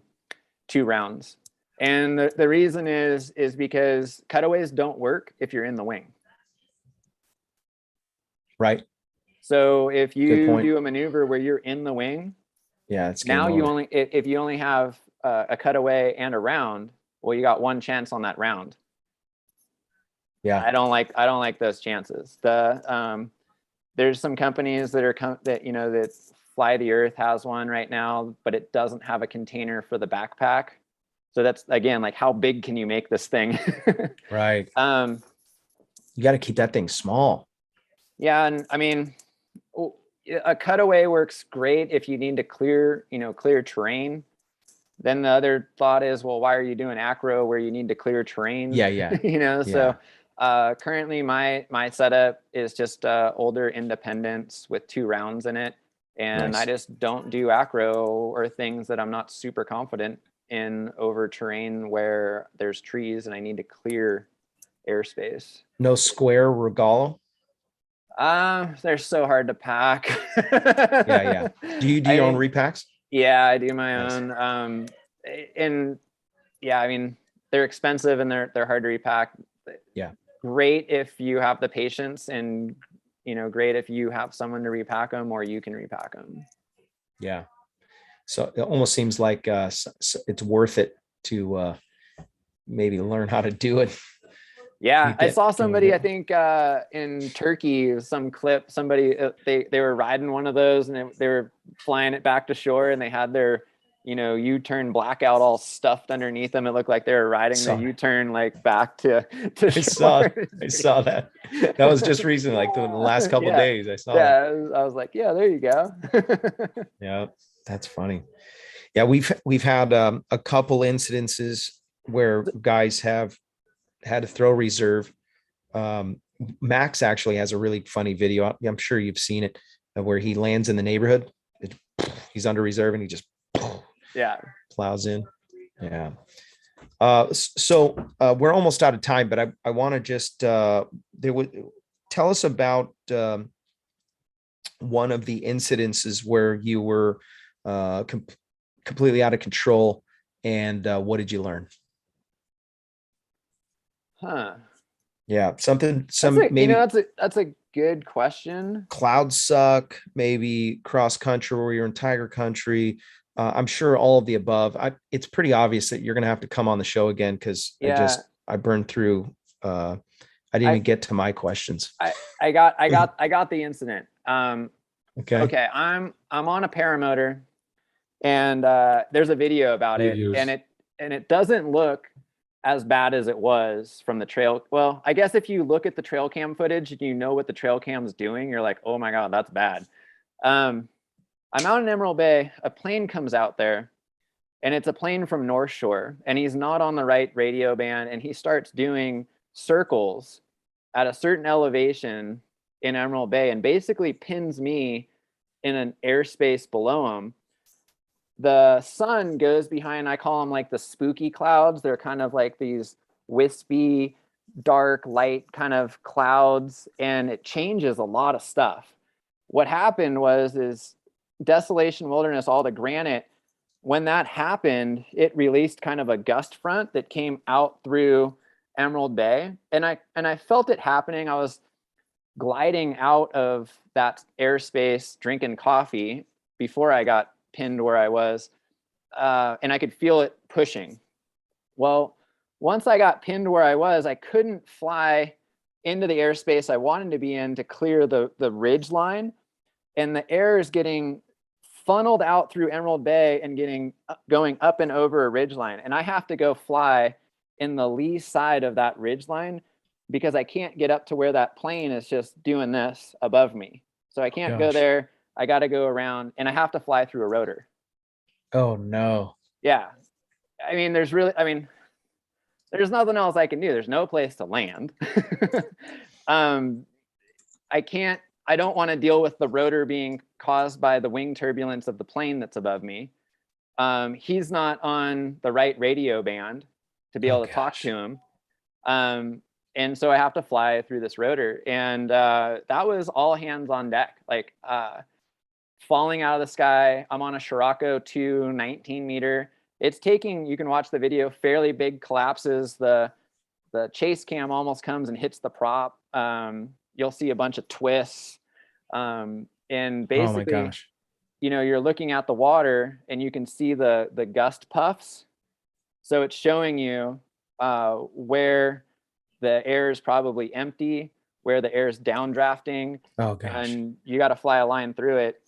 rounds. And the reason is because cutaways don't work if you're in the wing. Right. So if you do a maneuver where you're in the wing, it's now if you only have a cutaway and a round, well, you got 1 chance on that round. Yeah. I don't like those chances. There's some companies that that Fly the Earth has one right now, but it doesn't have a container for the backpack. So that's, again, like, how big can you make this thing? Right. um You got to keep that thing small. yeah, and I mean, a cutaway works great if you need to clear terrain. Then the other thought is, well, why are you doing acro where you need to clear terrain? Yeah. Yeah. So currently my setup is just older Independence with 2 rounds in it. And Nice. I just don't do acro or things that I'm not super confident in over terrain where there's trees and I need to clear airspace. No square regalo. They're so hard to pack. Yeah. Do you do your own repacks? Yeah, I do my Nice. own. And yeah, I mean, they're expensive and they're hard to repack. Yeah. Great if you have the patience, and great if you have someone to repack them or you can repack them. Yeah. So it almost seems like it's worth it to maybe learn how to do it. Yeah, I saw Can you somebody, get- I think in Turkey, some clip, somebody, they were riding one of those and they were flying it back to shore, and they had their, U-turn blackout all stuffed underneath them. It looked like they were riding the U-turn like back to shore. I saw that. That was just recently, like the last couple days. I saw that. I was like, yeah, there you go. Yeah, that's funny. Yeah, we've had a couple incidences where guys have had to throw reserve. Max actually has a really funny video. I'm sure you've seen it, where he lands in the neighborhood. He's under reserve and he just plows in. Yeah. So we're almost out of time, but I want to just tell us about one of the incidences where you were completely out of control, and what did you learn? Yeah, maybe that's a good question. Cloud suck, maybe cross country where you're in tiger country. I'm sure all of the above. It's pretty obvious that you're going to have to come on the show again, because I burned through. I didn't even get to my questions. I got the incident. Okay. I'm on a paramotor, and there's a video about it, and it doesn't look as bad as it was from the trail. Well, I guess if you look at the trail cam footage and you know what the trail cam's doing, you're like, oh my God, that's bad. I'm out in Emerald Bay. A plane comes out there, and it's a plane from North Shore, and he's not on the right radio band, and he starts doing circles at a certain elevation in Emerald Bay and basically pins me in an airspace below him. The sun goes behind, I call them like the spooky clouds. They're kind of like these wispy, dark, light kind of clouds, and it changes a lot of stuff. What happened is Desolation Wilderness, all the granite, when that happened, it released kind of a gust front that came out through Emerald Bay. And I felt it happening. I was gliding out of that airspace, drinking coffee before I got pinned where I was, and I could feel it pushing. Well, once I got pinned where I was, I couldn't fly into the airspace I wanted to be in to clear the ridge line, and the air is getting funneled out through Emerald Bay and going up and over a ridge line, and I have to go fly in the lee side of that ridge line because I can't get up to where that plane is just doing this above me. So I can't go there. I got to go around, and I have to fly through a rotor. Oh no. Yeah. I mean, there's nothing else I can do. There's no place to land. I don't want to deal with the rotor being caused by the wing turbulence of the plane that's above me. He's not on the right radio band to be able to talk to him. And so I have to fly through this rotor. And that was all hands on deck. Like falling out of the sky. I'm on a Scirocco 2 19 meter. It's taking, you can watch the video, fairly big collapses. The chase cam almost comes and hits the prop. You'll see a bunch of twists. And basically, you're looking at the water and you can see the gust puffs. So it's showing you where the air is probably empty, where the air is downdrafting, Oh gosh. and you got to fly a line through it.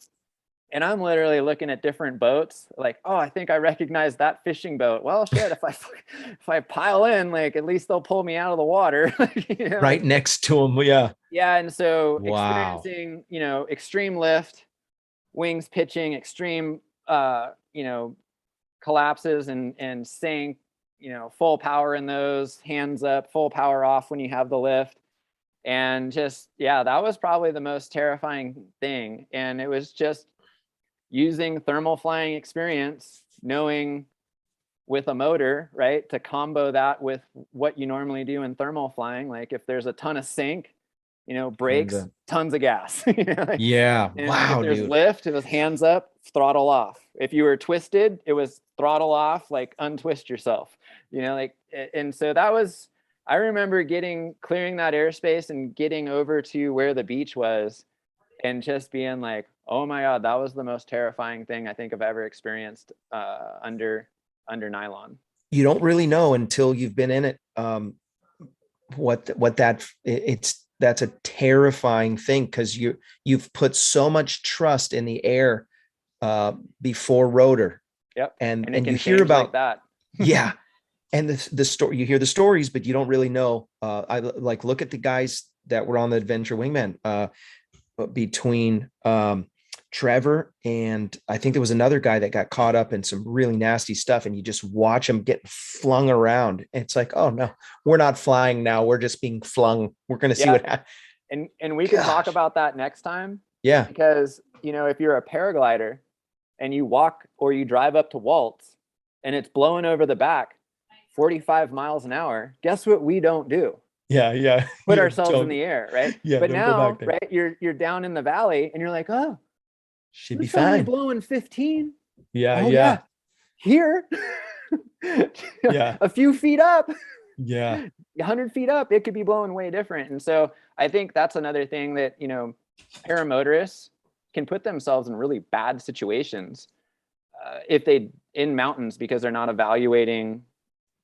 And I'm literally looking at different boats, like, oh, I think I recognize that fishing boat. Well, shit, if I pile in, like, at least they'll pull me out of the water. You know, Right next to him. Yeah. yeah. And so Wow. experiencing, you know, extreme lift, wings pitching, extreme, you know, collapses and sink, you know, full power in those, hands up, full power off when you have the lift. And just, yeah, that was probably the most terrifying thing. And it was just using thermal flying experience, knowing with a motor, right, to combo that with what you normally do in thermal flying. Like if there's a ton of sink, you know, brakes, tons of gas. You know, like, Yeah. and Wow, if there's dude. lift, it was hands up, throttle off. If you were twisted, it was throttle off, like untwist yourself, you know, like, and so that was, I remember clearing that airspace and getting over to where the beach was and just being like, oh my God, that was the most terrifying thing I think I've ever experienced under nylon. You don't really know until you've been in it. That's a terrifying thing, because you've put so much trust in the air before rotor. Yep. And you hear about like that. Yeah. And the story, you hear the stories, but you don't really know. I like look at the guys that were on the Adventure Wingman, between Trevor and I think there was another guy that got caught up in some really nasty stuff, and you just watch them get flung around. And it's like, oh no, we're not flying now. We're just being flung. We're going to see what happens. And we can talk about that next time. Yeah. Because, you know, if you're a paraglider and you walk or you drive up to Waltz and it's blowing over the back 45 miles an hour, guess what we don't do? Yeah. Put ourselves in the air, right? Yeah. But now, right, you're down in the valley and you're like, oh, should be it's only fine. blowing 15. Yeah. Oh, Yeah. Here, Yeah. a few feet up. Yeah. 100 feet up, it could be blowing way different. And so I think that's another thing that, you know, paramotorists can put themselves in really bad situations if they in mountains, because they're not evaluating,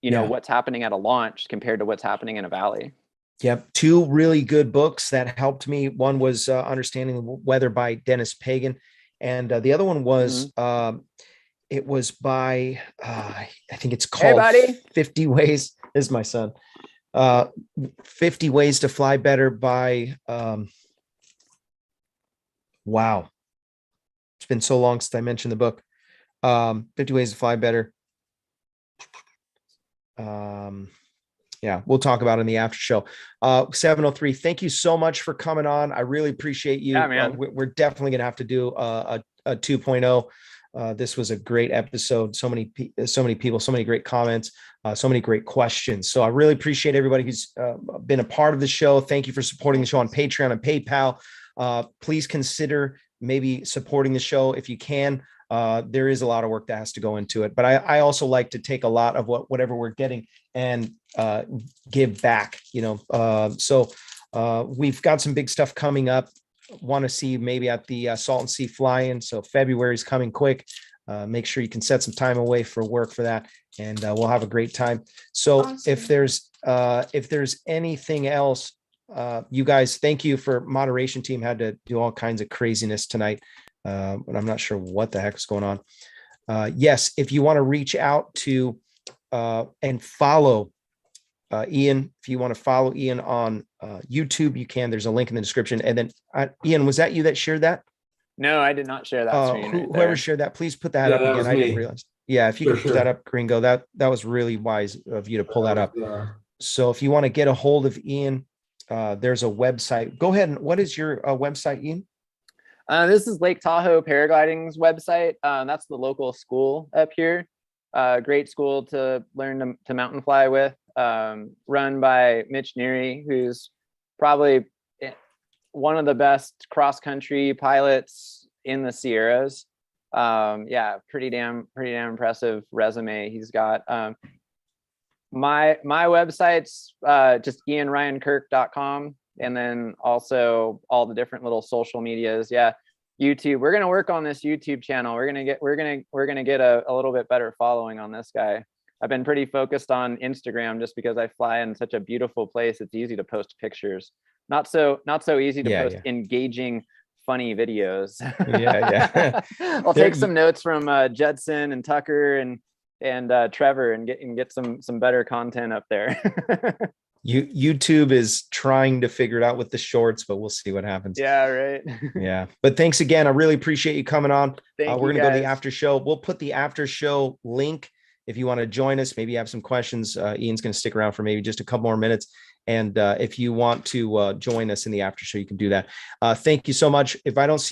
you know, what's happening at a launch compared to what's happening in a valley. Yep. Two really good books that helped me. One was Understanding the Weather by Dennis Pagan. And the other one was, it was by, I think it's called 50 Ways. This is my son. 50 Ways to Fly Better by, wow. It's been so long since I mentioned the book. 50 Ways to Fly Better. Yeah, we'll talk about it in the after show. 703, thank you so much for coming on. I really appreciate you. Yeah, man. We're definitely going to have to do a 2.0. This was a great episode. So many people, so many great comments, so many great questions. So I really appreciate everybody who's been a part of the show. Thank you for supporting the show on Patreon and PayPal. Please consider maybe supporting the show if you can. There is a lot of work that has to go into it, but I also like to take a lot of whatever we're getting and give back, you know. So we've got some big stuff coming up. Want to see maybe at the Salton Sea Fly-In. So February is coming quick. Make sure you can set some time away for work for that, and we'll have a great time. So awesome. If there's anything else, you guys, thank you for moderation team. Had to do all kinds of craziness tonight. But I'm not sure what the heck is going on. Yes, if you want to reach out to and follow Ian, if you want to follow Ian on YouTube, you can. There's a link in the description. And then Ian, was that you that shared that? No, I did not share that screen. Whoever shared that, please put that up again. I didn't realize. Yeah, if you could put that up, Gringo, that was really wise of you to pull that up. So if you want to get a hold of Ian, there's a website. Go ahead. And what is your website, Ian? This is Lake Tahoe Paragliding's website. That's the local school up here. Great school to learn to mountain fly with. Run by Mitch Neary, who's probably one of the best cross-country pilots in the Sierras. Yeah, pretty damn impressive resume he's got. My website's just ianryankirk.com. And then also all the different little social medias. Yeah. YouTube. We're going to work on this YouTube channel. We're going to get a little bit better following on this guy. I've been pretty focused on Instagram just because I fly in such a beautiful place. It's easy to post pictures. Not so easy to post engaging, funny videos. Yeah. I'll take some notes from Judson and Tucker and Trevor and get some better content up there. YouTube is trying to figure it out with the shorts, but we'll see what happens. Yeah, right. Yeah. But thanks again. I really appreciate you coming on. We're going to go to the after show. We'll put the after show link if you want to join us. Maybe you have some questions. Ian's going to stick around for maybe just a couple more minutes. And if you want to join us in the after show, you can do that. Thank you so much. If I don't see